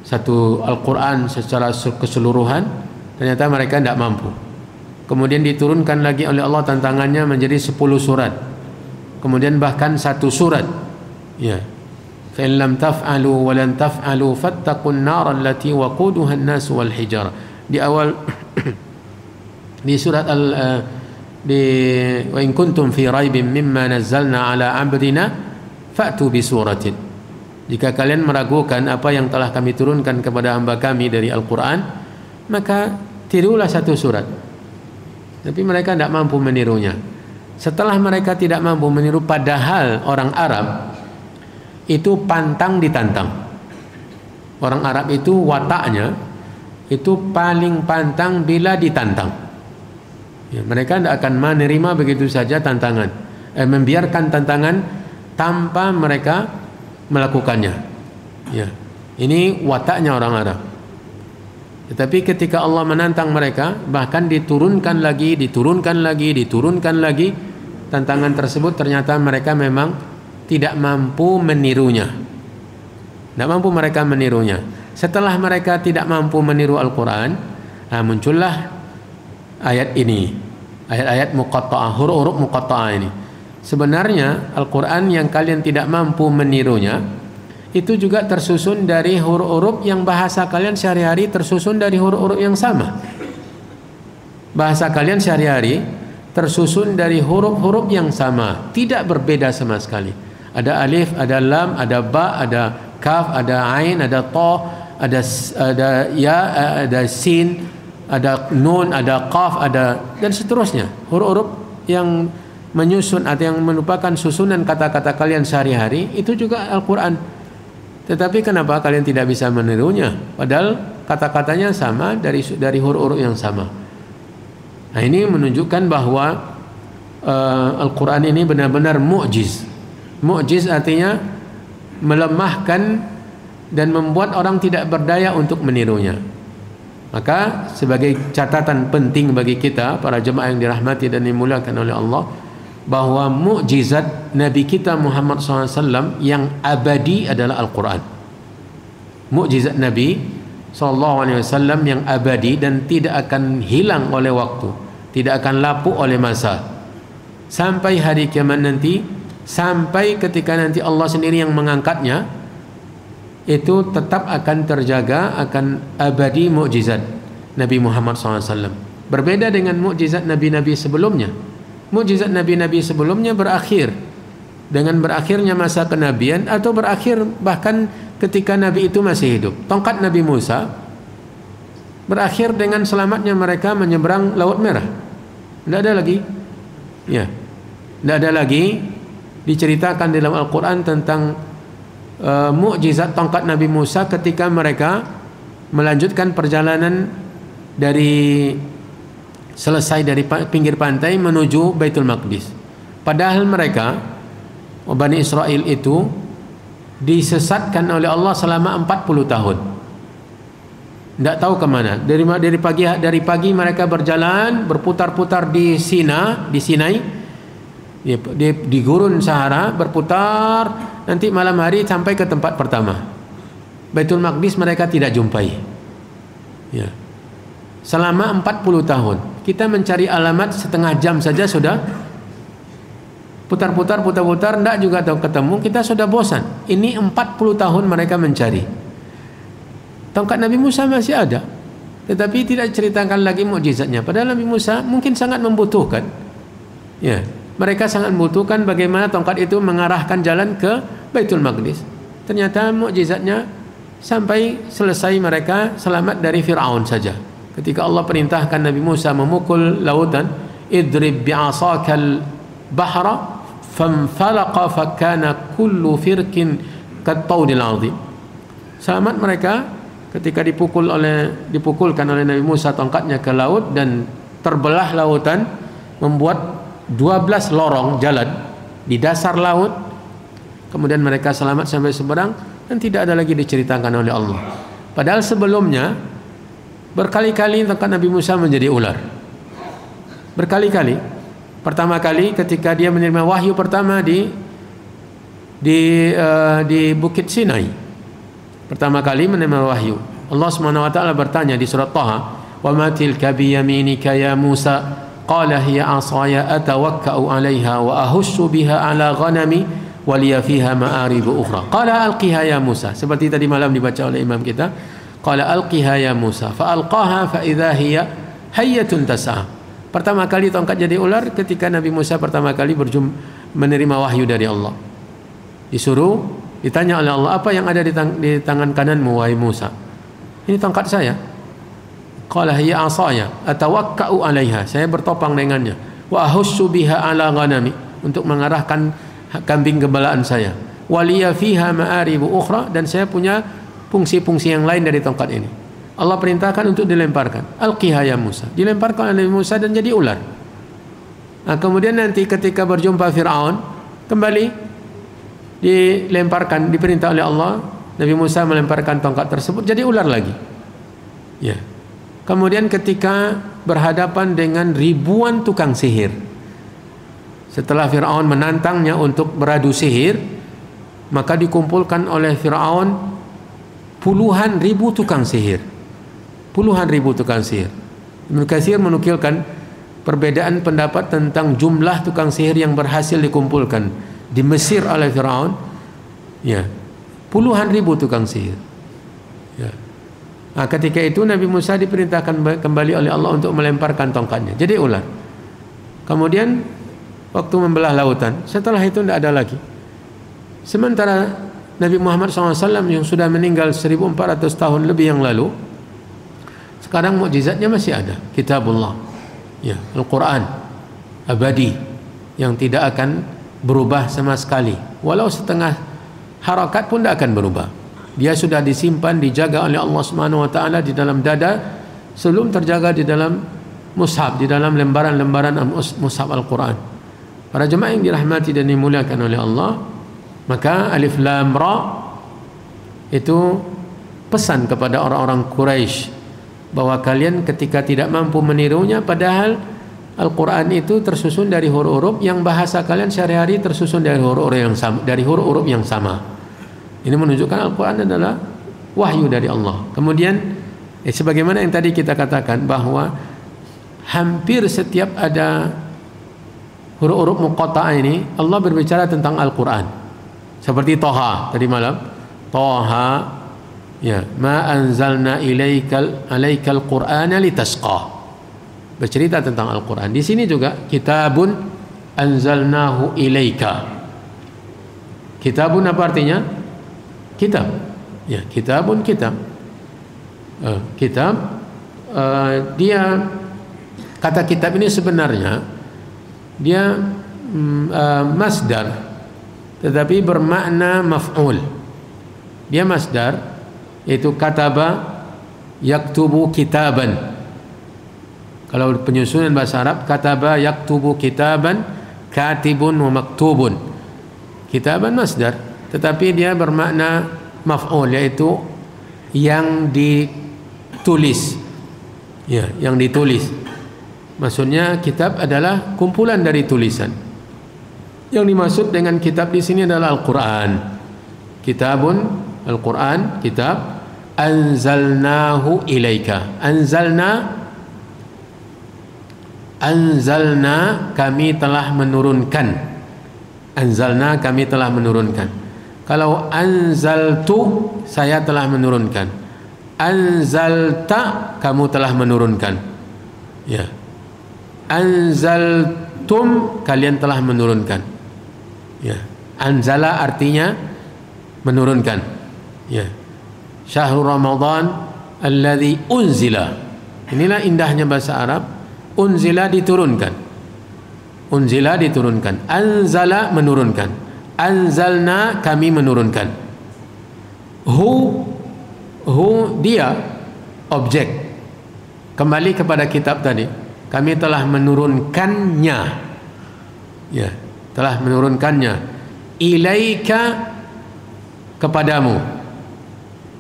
satu Al-Quran secara keseluruhan, ternyata mereka tidak mampu. Kemudian diturunkan lagi oleh Allah tantangannya menjadi 10 surat, kemudian bahkan 1 surat. Ya. Fa in lam taf'alu wa lan taf'alu fattaqun nar allati waquduha an-nas wal hijarah. Di awal di surat wa in kuntum fi raibin mimma nazzalna ala 'abdina fa'tu bi suratin. Jika kalian meragukan apa yang telah kami turunkan kepada hamba kami dari Al-Quran, maka tirulah 1 surat. Tapi mereka tidak mampu menirunya. Setelah mereka tidak mampu meniru, padahal orang Arab itu pantang ditantang. Orang Arab itu wataknya itu paling pantang bila ditantang. Ya, mereka tidak akan menerima begitu saja tantangan, membiarkan tantangan tanpa mereka melakukannya. Ya, ini wataknya orang Arab. Tetapi ketika Allah menantang mereka, bahkan diturunkan lagi, tantangan tersebut ternyata mereka memang tidak mampu menirunya. Tidak mampu mereka menirunya. Setelah mereka tidak mampu meniru Al-Quran, muncullah ayat ini, ayat-ayat muqatta'ah, huruf-huruf muqatta'ah ini. Sebenarnya Al-Quran yang kalian tidak mampu menirunya itu juga tersusun dari huruf-huruf yang bahasa kalian sehari-hari tersusun dari huruf-huruf yang sama. Bahasa kalian sehari-hari tersusun dari huruf-huruf yang sama, tidak berbeda sama sekali. Ada alif, ada lam, ada ba, ada kaf, ada ain, ada ta, ada ya, ada sin, ada nun, ada qaf, ada dan seterusnya. Huruf-huruf yang menyusun atau yang merupakan susunan kata-kata kalian sehari-hari itu juga Al-Quran. Tetapi kenapa kalian tidak bisa menirunya? Padahal kata-katanya sama dari huruf-huruf yang sama. Nah, ini menunjukkan bahwa Al-Quran ini benar-benar mu'jiz. Mu'jiz artinya melemahkan dan membuat orang tidak berdaya untuk menirunya. Maka sebagai catatan penting bagi kita para jemaah yang dirahmati dan dimuliakan oleh Allah, bahwa mukjizat Nabi kita Muhammad SAW yang abadi adalah Al-Quran. Mukjizat Nabi SAW yang abadi dan tidak akan hilang oleh waktu, tidak akan lapuk oleh masa, sampai hari kiamat nanti, sampai ketika nanti Allah sendiri yang mengangkatnya, itu tetap akan terjaga, akan abadi mukjizat Nabi Muhammad SAW. Berbeda dengan mukjizat Nabi-Nabi sebelumnya. Mukjizat Nabi-Nabi sebelumnya berakhir dengan berakhirnya masa kenabian atau berakhir bahkan ketika Nabi itu masih hidup. Tongkat Nabi Musa berakhir dengan selamatnya mereka menyeberang Laut Merah. Tidak ada lagi, ya, tidak ada lagi diceritakan dalam Al-Quran tentang mukjizat tongkat Nabi Musa ketika mereka melanjutkan perjalanan dari selesai dari pinggir pantai menuju Baitul Maqdis. Padahal mereka Bani Israel itu disesatkan oleh Allah selama 40 tahun. Tidak tahu kemana. Dari pagi mereka berjalan berputar-putar di Sinai, di gurun Sahara berputar, nanti malam hari sampai ke tempat pertama. Baitul Maqdis mereka tidak jumpai. Ya. Selama 40 tahun kita mencari alamat setengah jam saja sudah putar-putar, tidak juga tahu ketemu, kita sudah bosan. Ini 40 tahun mereka mencari. Tongkat Nabi Musa masih ada, tetapi tidak ceritakan lagi mukjizatnya. Padahal Nabi Musa mungkin sangat membutuhkan. Ya, mereka sangat membutuhkan bagaimana tongkat itu mengarahkan jalan ke Baitul Maqdis. Ternyata mukjizatnya sampai selesai mereka selamat dari Fir'aun saja. Ketika Allah perintahkan Nabi Musa memukul lautan, idrib bi'asakal bahra fanfalaqa fakana kullu firkin kattaudil azim. Selamat mereka ketika dipukulkan oleh Nabi Musa tongkatnya ke laut dan terbelah lautan, membuat 12 lorong jalan di dasar laut. Kemudian mereka selamat sampai seberang dan tidak ada lagi diceritakan oleh Allah. Padahal sebelumnya berkali-kali tongkat Nabi Musa menjadi ular. Berkali-kali. Pertama kali ketika dia menerima wahyu pertama di Bukit Sinai. Pertama kali menerima wahyu. Allah Subhanahu wa taala bertanya di surat Taha, "Wa ma tilka bi yaminika ya Musa?" Qala hiya 'asaya atawakka'u 'alaiha wa ahussu biha 'ala ghanami wa liya fiha ma'arib ukhra. Qala alqiha ya Musa. Seperti tadi malam dibaca oleh imam kita. Qala alqiha ya Musa fa alqaha fa idza hiya hayyatun tas'a. Pertama kali tongkat jadi ular ketika Nabi Musa pertama kali menerima wahyu dari Allah. Disuruh, ditanya oleh Allah, apa yang ada di tangan kananmu wahai Musa? Ini tongkat saya. Qala hiya 'asaya atawakka'u 'alaiha. Saya bertopang dengannya. Wa ahussu biha 'ala ghanami, untuk mengarahkan kambing gembalaan saya. Wa liya fiha ma'arib ukhra, dan saya punya fungsi-fungsi yang lain dari tongkat ini. Allah perintahkan untuk dilemparkan. Alqiha ya Musa. Dilemparkan oleh Musa dan jadi ular. Nah, kemudian nanti ketika berjumpa Fir'aun, kembali dilemparkan, diperintah oleh Allah, Nabi Musa melemparkan tongkat tersebut jadi ular lagi. Ya. Kemudian ketika berhadapan dengan ribuan tukang sihir, setelah Fir'aun menantangnya untuk beradu sihir, maka dikumpulkan oleh Fir'aun puluhan ribu tukang sihir. Puluhan ribu tukang sihir. Ibnu Katsir menukilkan perbedaan pendapat tentang jumlah tukang sihir yang berhasil dikumpulkan di Mesir oleh Fir'aun. Ya, puluhan ribu tukang sihir. Ya. Nah, ketika itu Nabi Musa diperintahkan kembali oleh Allah untuk melemparkan tongkatnya. Jadi ular. Kemudian waktu membelah lautan. Setelah itu tidak ada lagi. Sementara Nabi Muhammad SAW yang sudah meninggal 1400 tahun lebih yang lalu, sekarang mukjizatnya masih ada. Kitabullah, ya, Al-Quran abadi yang tidak akan berubah sama sekali. Walau setengah harakat pun tidak akan berubah. Dia sudah disimpan, dijaga oleh Allah Subhanahu wa taala di dalam dada sebelum terjaga di dalam mushaf, di dalam lembaran-lembaran mushaf Al-Quran. Para jemaah yang dirahmati dan dimuliakan oleh Allah, maka Alif Lam Ra itu pesan kepada orang-orang Quraisy bahwa kalian ketika tidak mampu menirunya, padahal Al-Quran itu tersusun dari huruf-huruf yang bahasa kalian sehari-hari tersusun dari huruf-huruf yang sama. Ini menunjukkan Al-Quran adalah wahyu dari Allah. Kemudian sebagaimana yang tadi kita katakan bahwa hampir setiap ada huruf-huruf muqatta'ah ini Allah berbicara tentang Al-Quran. Seperti Toha tadi malam, Toha, ya, ma anzalna alaikal Qur'ana litasqa, bercerita tentang Al-Quran. Di sini juga kitabun anzalnahu ilaika. Kitabun apa artinya? Kitab, ya, kitabun kitab. Kitab, dia kata kitab ini sebenarnya dia masdar, tetapi bermakna maf'ul. Dia masdar, yaitu kataba yaktubu kitaban. Kalau penyusunan bahasa Arab, kataba yaktubu kitaban, katibun wa maktubun. Kitaban masdar, tetapi dia bermakna maf'ul, yaitu yang ditulis. Ya, yang ditulis. Maksudnya kitab adalah kumpulan dari tulisan. Yang dimaksud dengan kitab di sini adalah Al-Quran. Kitabun, Al-Quran, kitab. Anzalnahu ilaika. Anzalna, kami telah menurunkan. Anzalna, kami telah menurunkan. Kalau anzaltu, saya telah menurunkan. Anzalta, kamu telah menurunkan. Ya. Anzaltum, kalian telah menurunkan. Ya. Anzala artinya menurunkan. Ya. Syahrul Ramadan alladzi unzila. Inilah indahnya bahasa Arab. Unzila diturunkan. Unzila diturunkan. Anzala menurunkan. Anzalna, kami menurunkan. Hu dia objek. Kembali kepada kitab tadi. Kami telah menurunkannya. Ya, telah menurunkannya. Ilaika, kepadamu.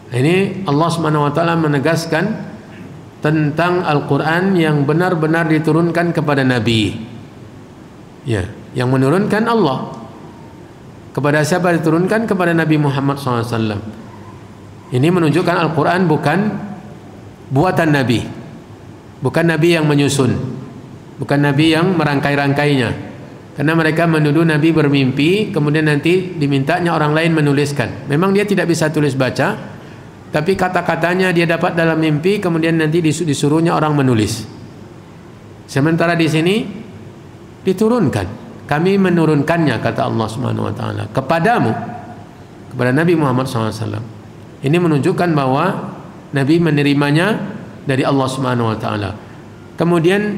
Ini Allah Subhanahu wa taala menegaskan tentang Al-Quran yang benar-benar diturunkan kepada Nabi. Ya, yang menurunkan Allah. Kepada siapa diturunkan? Kepada Nabi Muhammad SAW. Ini menunjukkan Al-Quran bukan buatan Nabi, bukan Nabi yang menyusun, bukan Nabi yang merangkai-rangkainya. Karena mereka menuduh Nabi bermimpi, kemudian nanti dimintanya orang lain menuliskan. Memang dia tidak bisa tulis baca, tapi kata-katanya dia dapat dalam mimpi, kemudian nanti disuruhnya orang menulis. Sementara di sini diturunkan. Kami menurunkannya, kata Allah Subhanahu wa taala, kepadamu, kepada Nabi Muhammad SAW. Ini menunjukkan bahwa Nabi menerimanya dari Allah Subhanahu wa taala. Kemudian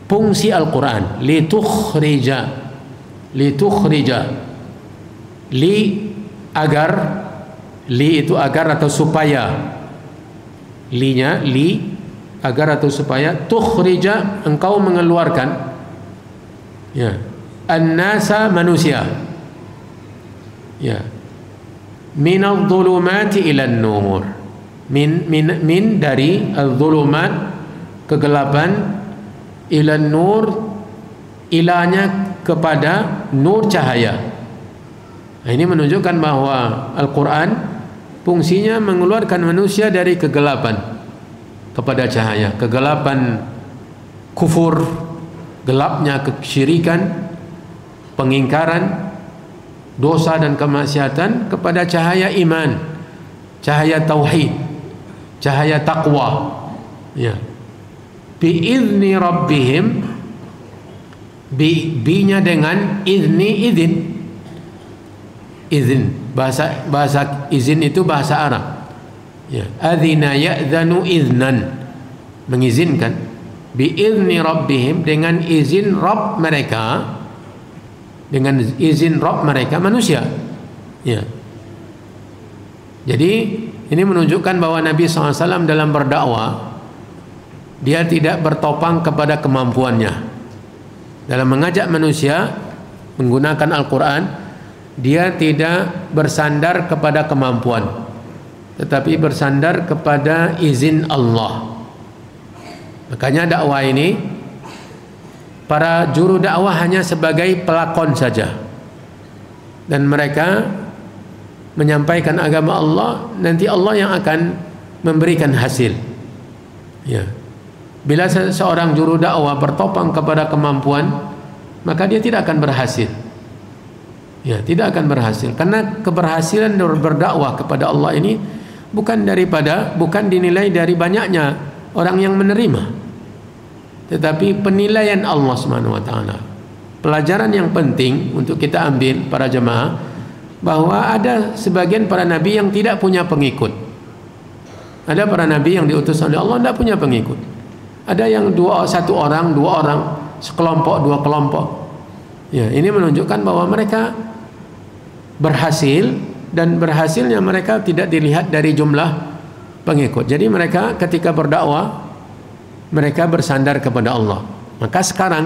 fungsi Al-Quran, litukhrija, li agar, li itu agar atau supaya, linya li agar atau supaya, tukhrija engkau mengeluarkan, ya, an-nasa manusia, ya, minadh-dhulumati ilan nur, min dari al-zulumat, kegelapan, ilan nur, ilanya kepada nur cahaya. Nah, ini menunjukkan bahwa Al-Quran fungsinya mengeluarkan manusia dari kegelapan kepada cahaya. Kegelapan kufur, gelapnya kesyirikan, pengingkaran, dosa dan kemaksiatan, kepada cahaya iman, cahaya tauhid, cahaya taqwa. Ya. Biizni rabbihim, bi-nya dengan izni, izin, bahasa izin itu bahasa Arab. Ya, adzina ya'dzanu iznan, mengizinkan. Biizni rabbihim, dengan izin Rabb mereka, dengan izin Rabb mereka manusia. Ya. Jadi ini menunjukkan bahwa Nabi SAW dalam berdakwah, dia tidak bertopang kepada kemampuannya. Dalam mengajak manusia menggunakan Al-Quran, dia tidak bersandar kepada kemampuan, tetapi bersandar kepada izin Allah. Makanya dakwah ini, para juru dakwah hanya sebagai pelakon saja, dan mereka menyampaikan agama Allah, nanti Allah yang akan memberikan hasil. Ya. Bila seorang juru dakwah bertopang kepada kemampuan, maka dia tidak akan berhasil. Ya, tidak akan berhasil, karena keberhasilan berdakwah kepada Allah ini bukan dinilai dari banyaknya orang yang menerima, tetapi penilaian Allah Subhanahu wa taala. Pelajaran yang penting untuk kita ambil para jemaah, bahwa ada sebagian para nabi yang tidak punya pengikut. Ada para nabi yang diutus oleh Allah tidak punya pengikut. Ada yang satu orang, dua orang, sekelompok, dua kelompok. Ya, ini menunjukkan bahwa mereka berhasil, dan berhasilnya mereka tidak dilihat dari jumlah pengikut. Jadi mereka ketika berdakwah, mereka bersandar kepada Allah. Maka sekarang,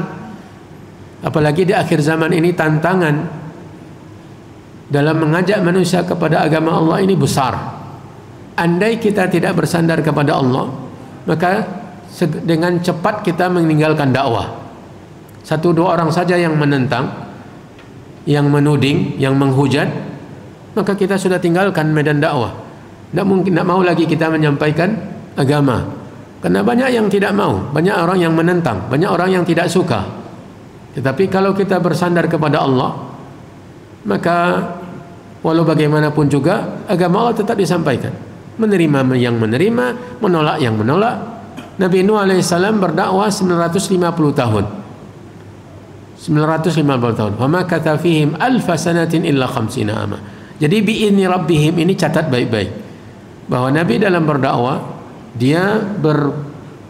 apalagi di akhir zaman ini, tantangan dalam mengajak manusia kepada agama Allah ini besar. Andai kita tidak bersandar kepada Allah, maka dengan cepat kita meninggalkan dakwah. Satu dua orang saja yang menentang, yang menuding, yang menghujat, maka kita sudah tinggalkan medan dakwah. Tidak mau lagi kita menyampaikan agama, karena banyak yang tidak mau, banyak orang yang menentang, banyak orang yang tidak suka. Tetapi kalau kita bersandar kepada Allah, maka walau bagaimanapun juga agama Allah tetap disampaikan. Menerima yang menerima, menolak yang menolak. Nabi Nuh alaihissalam berdakwah 950 tahun. 950 tahun. Wa ma kata fihim alfa sanatin illa khamsina ama. Jadi bi'idzni rabbihim ini catat baik-baik, bahwa Nabi dalam berdakwah dia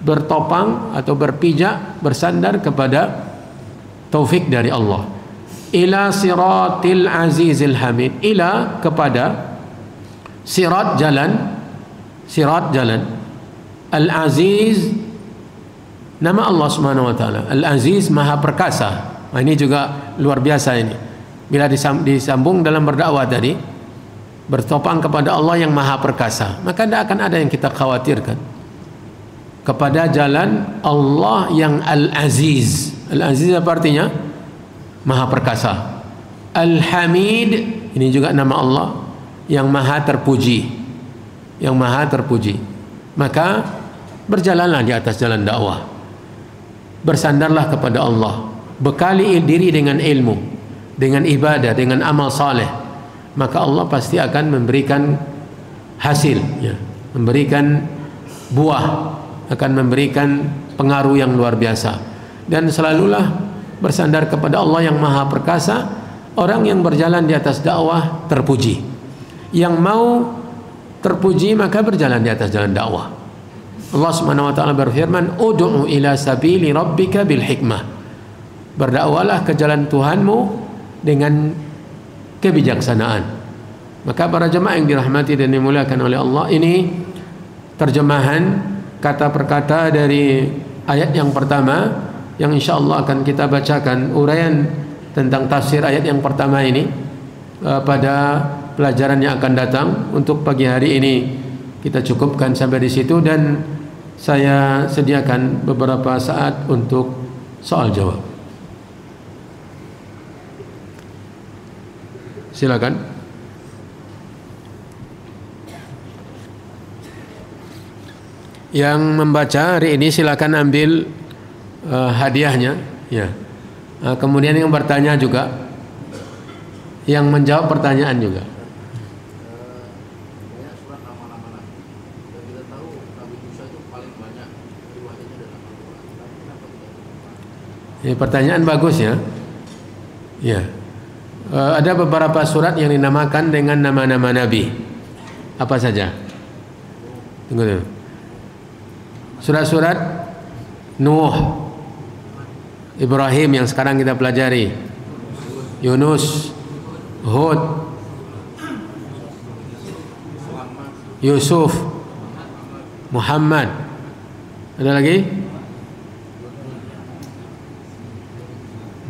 bertopang atau berpijak, bersandar kepada taufik dari Allah. Ila siratil azizil hamid, ila kepada sirat jalan, Al-Aziz, nama Allah Subhanahu wa taala. Al-Aziz, Maha Perkasa. Nah, ini juga luar biasa ini. Bila disambung dalam berdakwah tadi, bertopang kepada Allah yang Maha Perkasa, maka tidak akan ada yang kita khawatirkan. Kepada jalan Allah yang Al-Aziz. Al-Aziz apa artinya? Maha Perkasa. Al-Hamid, ini juga nama Allah yang Maha Terpuji. Yang Maha Terpuji. Maka berjalanlah di atas jalan dakwah. Bersandarlah kepada Allah. Bekali diri dengan ilmu, dengan ibadah, dengan amal saleh. Maka Allah pasti akan memberikan hasil, ya, memberikan buah, akan memberikan pengaruh yang luar biasa. Dan selalulah bersandar kepada Allah yang Maha Perkasa. Orang yang berjalan di atas dakwah terpuji. Yang mau terpuji maka berjalan di atas jalan dakwah. Allah Subhanahu wa taala berfirman, "Ud'u ila sabili rabbika bil hikmah." Berdakwalah ke jalan Tuhanmu dengan kebijaksanaan. Maka para jemaah yang dirahmati dan dimuliakan oleh Allah, ini terjemahan kata per kata dari ayat yang pertama yang insyaallah akan kita bacakan uraian tentang tafsir ayat yang pertama ini pada pelajaran yang akan datang. Untuk pagi hari ini kita cukupkan sampai di situ dan saya sediakan beberapa saat untuk soal jawab. Silakan. Yang membaca hari ini silakan ambil hadiahnya, ya. Kemudian yang bertanya juga, yang menjawab pertanyaan juga. Ini pertanyaan bagus ya. Ya. Ada beberapa surat yang dinamakan dengan nama-nama Nabi. Apa saja? Tunggu dulu. Surat-surat Nuh, Ibrahim yang sekarang kita pelajari, Yunus, Hud, Yusuf, Muhammad. Ada lagi?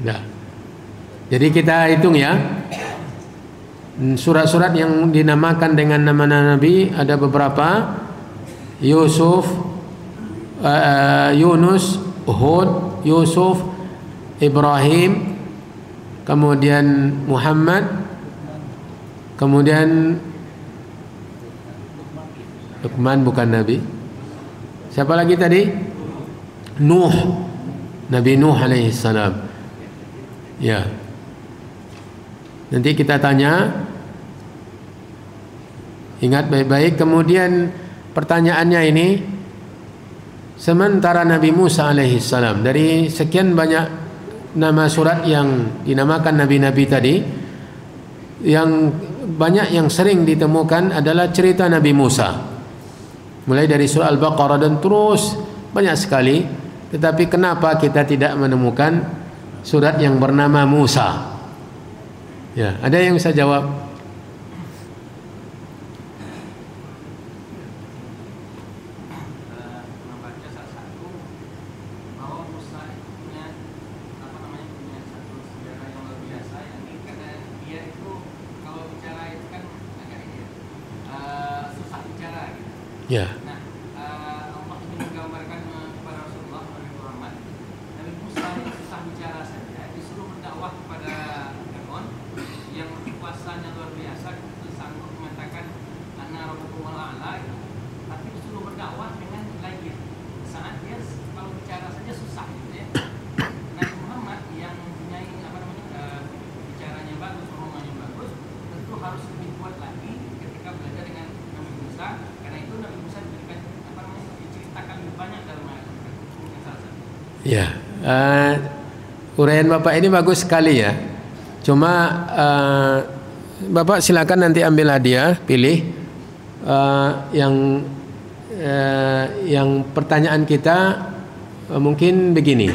Enggak. Jadi kita hitung ya. Surat-surat yang dinamakan dengan nama Nabi ada beberapa. Yusuf, Yunus, Hud, Yusuf, Ibrahim, kemudian Muhammad, kemudian Luqman bukan Nabi. Siapa lagi tadi? Nuh, Nabi Nuh alaihi salam. Ya. Nanti kita tanya. Ingat baik-baik. Kemudian pertanyaannya ini, sementara Nabi Musa alaihi salam, dari sekian banyak nama surat yang dinamakan nabi-nabi tadi, yang banyak yang sering ditemukan adalah cerita Nabi Musa. Mulai dari surah Al-Baqarah dan terus banyak sekali. Tetapi kenapa kita tidak menemukan surat yang bernama Musa? Ya, ada yang bisa jawab? Ya. Nah, Allah ingin menggambarkan kepada Rasulullah Muhammad, Nabi Musa yang susah bicara saja disuruh berdakwah kepada Fir'aun yang kuasanya luar biasa, sanggup mengatakan Ana Rabbukumul A'la, tapi disuruh berdakwah dengan lain saat dia kalau bicara saja susah gitu ya. Nabi Muhammad yang mempunyai bicaranya bagus, omongannya bagus, tentu harus lebih kuat lagi ketika belajar dengan Nabi Musa. Karena itu Nabi Musa diberikan diceritakan lebih banyak dalam ayat Al-Quran. Ya, uraian Bapak ini bagus sekali ya. Cuma Bapak silakan nanti ambil hadiah, pilih yang pertanyaan kita mungkin begini.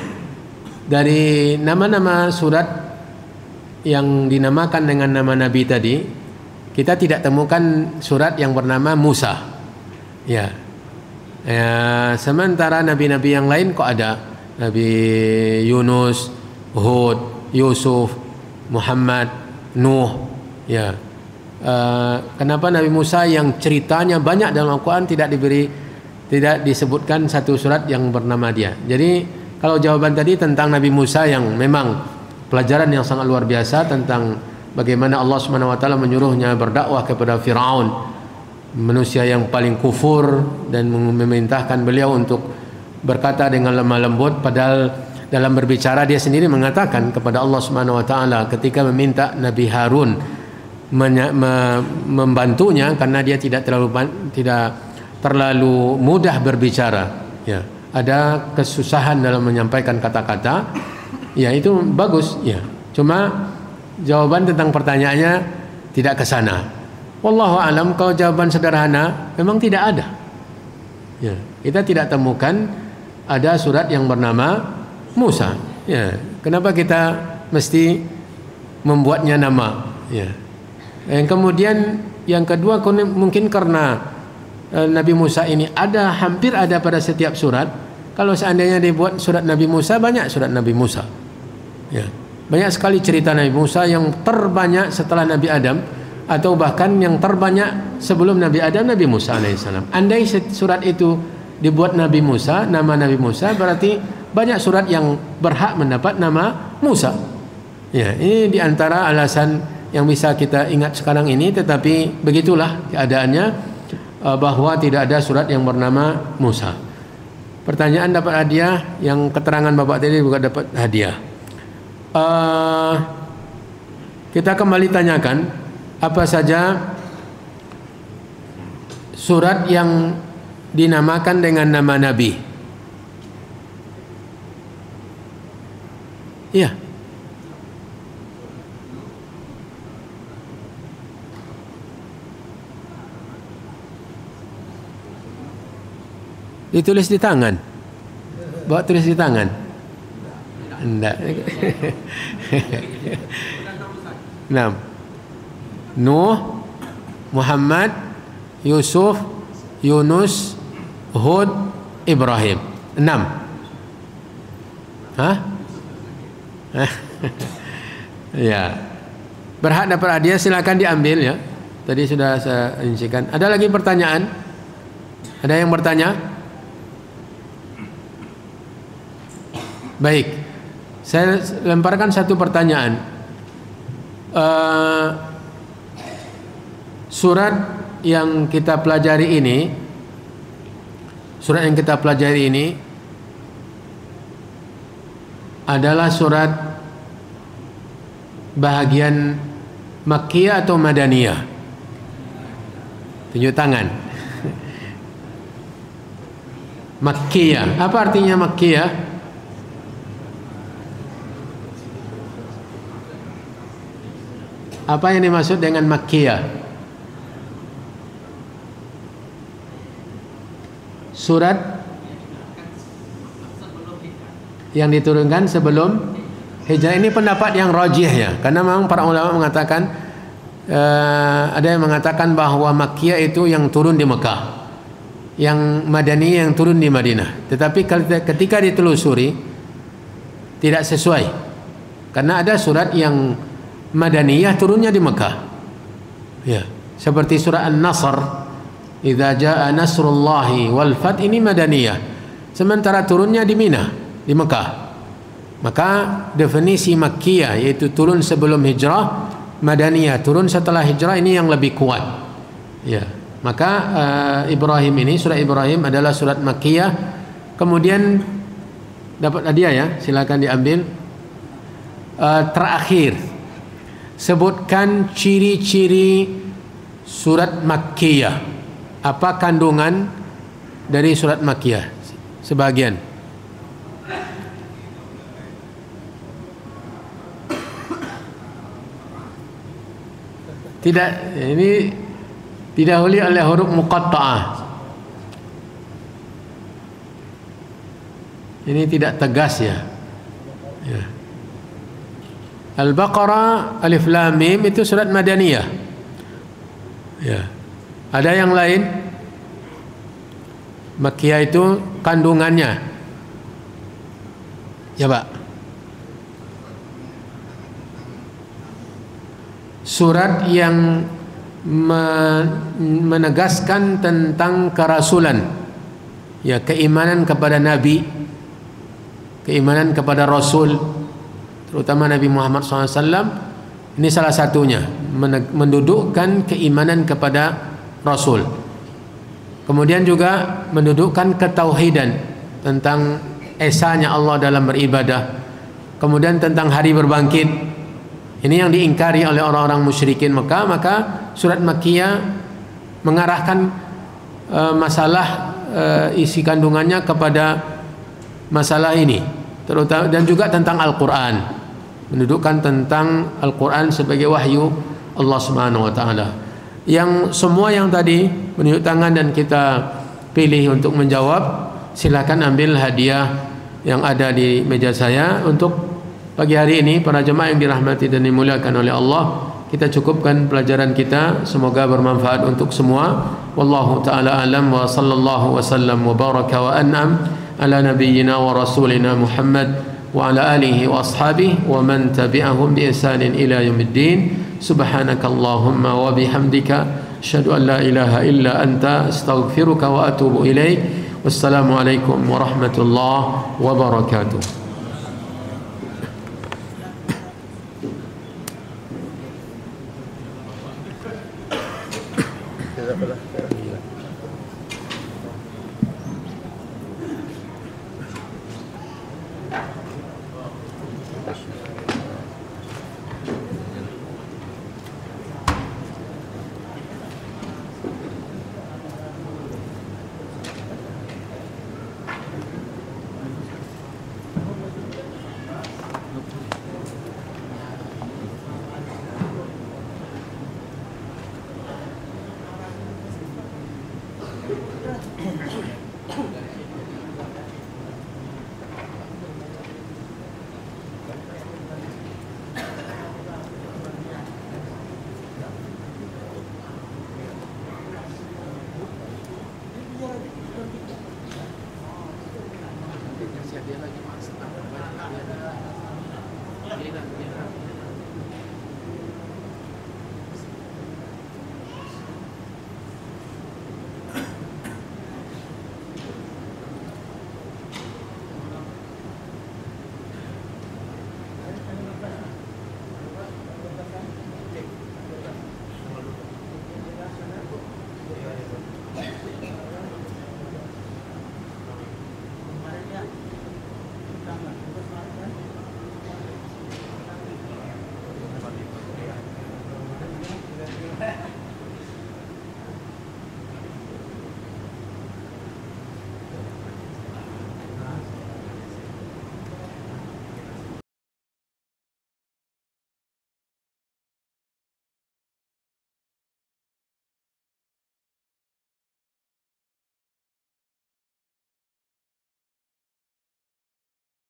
Dari nama-nama surat yang dinamakan dengan nama Nabi tadi, kita tidak temukan surat yang bernama Musa. Ya. Sementara nabi-nabi yang lain kok ada. Nabi Yunus, Hud, Yusuf, Muhammad, Nuh. Ya. Kenapa Nabi Musa yang ceritanya banyak dalam Al-Quran tidak disebutkan satu surat yang bernama dia. Jadi kalau jawaban tadi tentang Nabi Musa yang memang pelajaran yang sangat luar biasa tentang bagaimana Allah Subhanahu wa taala menyuruhnya berdakwah kepada Firaun, manusia yang paling kufur, dan memerintahkan beliau untuk berkata dengan lemah lembut, padahal dalam berbicara dia sendiri mengatakan kepada Allah Subhanahu wa taala ketika meminta Nabi Harun membantunya karena dia tidak terlalu mudah berbicara. Ya, ada kesusahan dalam menyampaikan kata-kata. Ya, itu bagus ya. Cuma jawaban tentang pertanyaannya tidak ke sana. Wallahu alam, kalau jawaban sederhana memang tidak ada. Ya, kita tidak temukan ada surat yang bernama Musa. Ya, kenapa kita mesti membuatnya nama? Ya. Yang kemudian yang kedua mungkin karena Nabi Musa ini hampir ada pada setiap surat. Kalau seandainya dibuat surat Nabi Musa, banyak surat Nabi Musa. Ya. Banyak sekali cerita Nabi Musa yang terbanyak setelah Nabi Adam. atau bahkan yang terbanyak sebelum Nabi Adam, Nabi Musa alaihissalam. Andai surat itu dibuat Nabi Musa, nama Nabi Musa, berarti banyak surat yang berhak mendapat nama Musa. Ya, ini diantara alasan yang bisa kita ingat sekarang ini. Tetapi begitulah keadaannya, bahwa tidak ada surat yang bernama Musa. Pertanyaan dapat hadiah, yang keterangan Bapak tadi juga dapat hadiah. Kita kembali tanyakan apa saja surat yang dinamakan dengan nama Nabi. Iya. Ditulis di tangan. Bawa tulis di tangan. Enggak. 6. Nuh, Muhammad, Yusuf, Yunus, Hud, Ibrahim. 6. Hah? Ya. Berhak dapat hadiah, silakan diambil ya. Tadi sudah saya rincikan. Ada lagi pertanyaan? Ada yang bertanya? Baik, saya lemparkan satu pertanyaan. Surat yang kita pelajari ini, adalah surat bahagian Makkiyah atau Madaniyah? Tunjuk tangan. Makkiyah. Apa artinya Makkiyah? Apa yang dimaksud dengan Makkiyah? Surat yang diturunkan sebelum hijrah. Ini pendapat yang rajih ya, karena memang para ulama mengatakan, ada yang mengatakan bahwa Makkiyah itu yang turun di Mekah, yang Madaniyah yang turun di Madinah. Tetapi ketika ditelusuri tidak sesuai, karena ada surat yang Madaniyah turunnya di Mekah. Ya, seperti surah An-Nasr, idza jaa nasrullahi wal fath, ini Madaniyah. Sementara turunnya di Mina, di Mekah. Maka definisi Makkiyah yaitu turun sebelum hijrah, Madaniyah turun setelah hijrah, ini yang lebih kuat. Ya, maka Ibrahim ini, surah Ibrahim adalah surat Makkiyah. Kemudian dapat hadiah ya, silakan diambil. Terakhir, sebutkan ciri-ciri surat Makkiyah. Apa kandungan dari surat Makkiyah? Sebagian. Tidak, ini didahului oleh huruf muqatta'ah. Ini tidak tegas ya. Ya. Al-Baqarah, Alif Lam Mim itu surat Madaniyah. Ya. Ada yang lain? Makkiyah itu kandungannya. Ya, Pak. Surat yang menegaskan tentang kerasulan. Ya, keimanan kepada Nabi, keimanan kepada Rasul, terutama Nabi Muhammad SAW. Ini salah satunya, mendudukkan keimanan kepada Rasul. Kemudian juga mendudukkan ketauhidan tentang esanya Allah dalam beribadah. Kemudian tentang hari berbangkit. Ini yang diingkari oleh orang-orang musyrikin Mekah. Maka surat Makkiyah mengarahkan masalah isi kandungannya kepada masalah ini, terutama, dan juga tentang Al-Quran, mendudukkan tentang Al-Quran sebagai wahyu Allah Subhanahu wa taala. Yang semua yang tadi menunjuk tangan dan kita pilih untuk menjawab, silakan ambil hadiah yang ada di meja saya. Untuk pagi hari ini, para jemaah yang dirahmati dan dimuliakan oleh Allah, kita cukupkan pelajaran kita, semoga bermanfaat untuk semua. Wallahu taala alam, wa sallallahu wasallam wa baraka wa an'am ala nabiyyina wa rasulina Muhammad wa ala alihi wa ashabihi wa man tabi'ahum bi ihsanin ila yaumiddin. subhanakallahumma wa bihamdika asyhadu an la ilaha illa anta astaghfiruka wa atubu ilaik. Wassalamualaikum warahmatullahi wabarakatuh. Jazakallah khairan.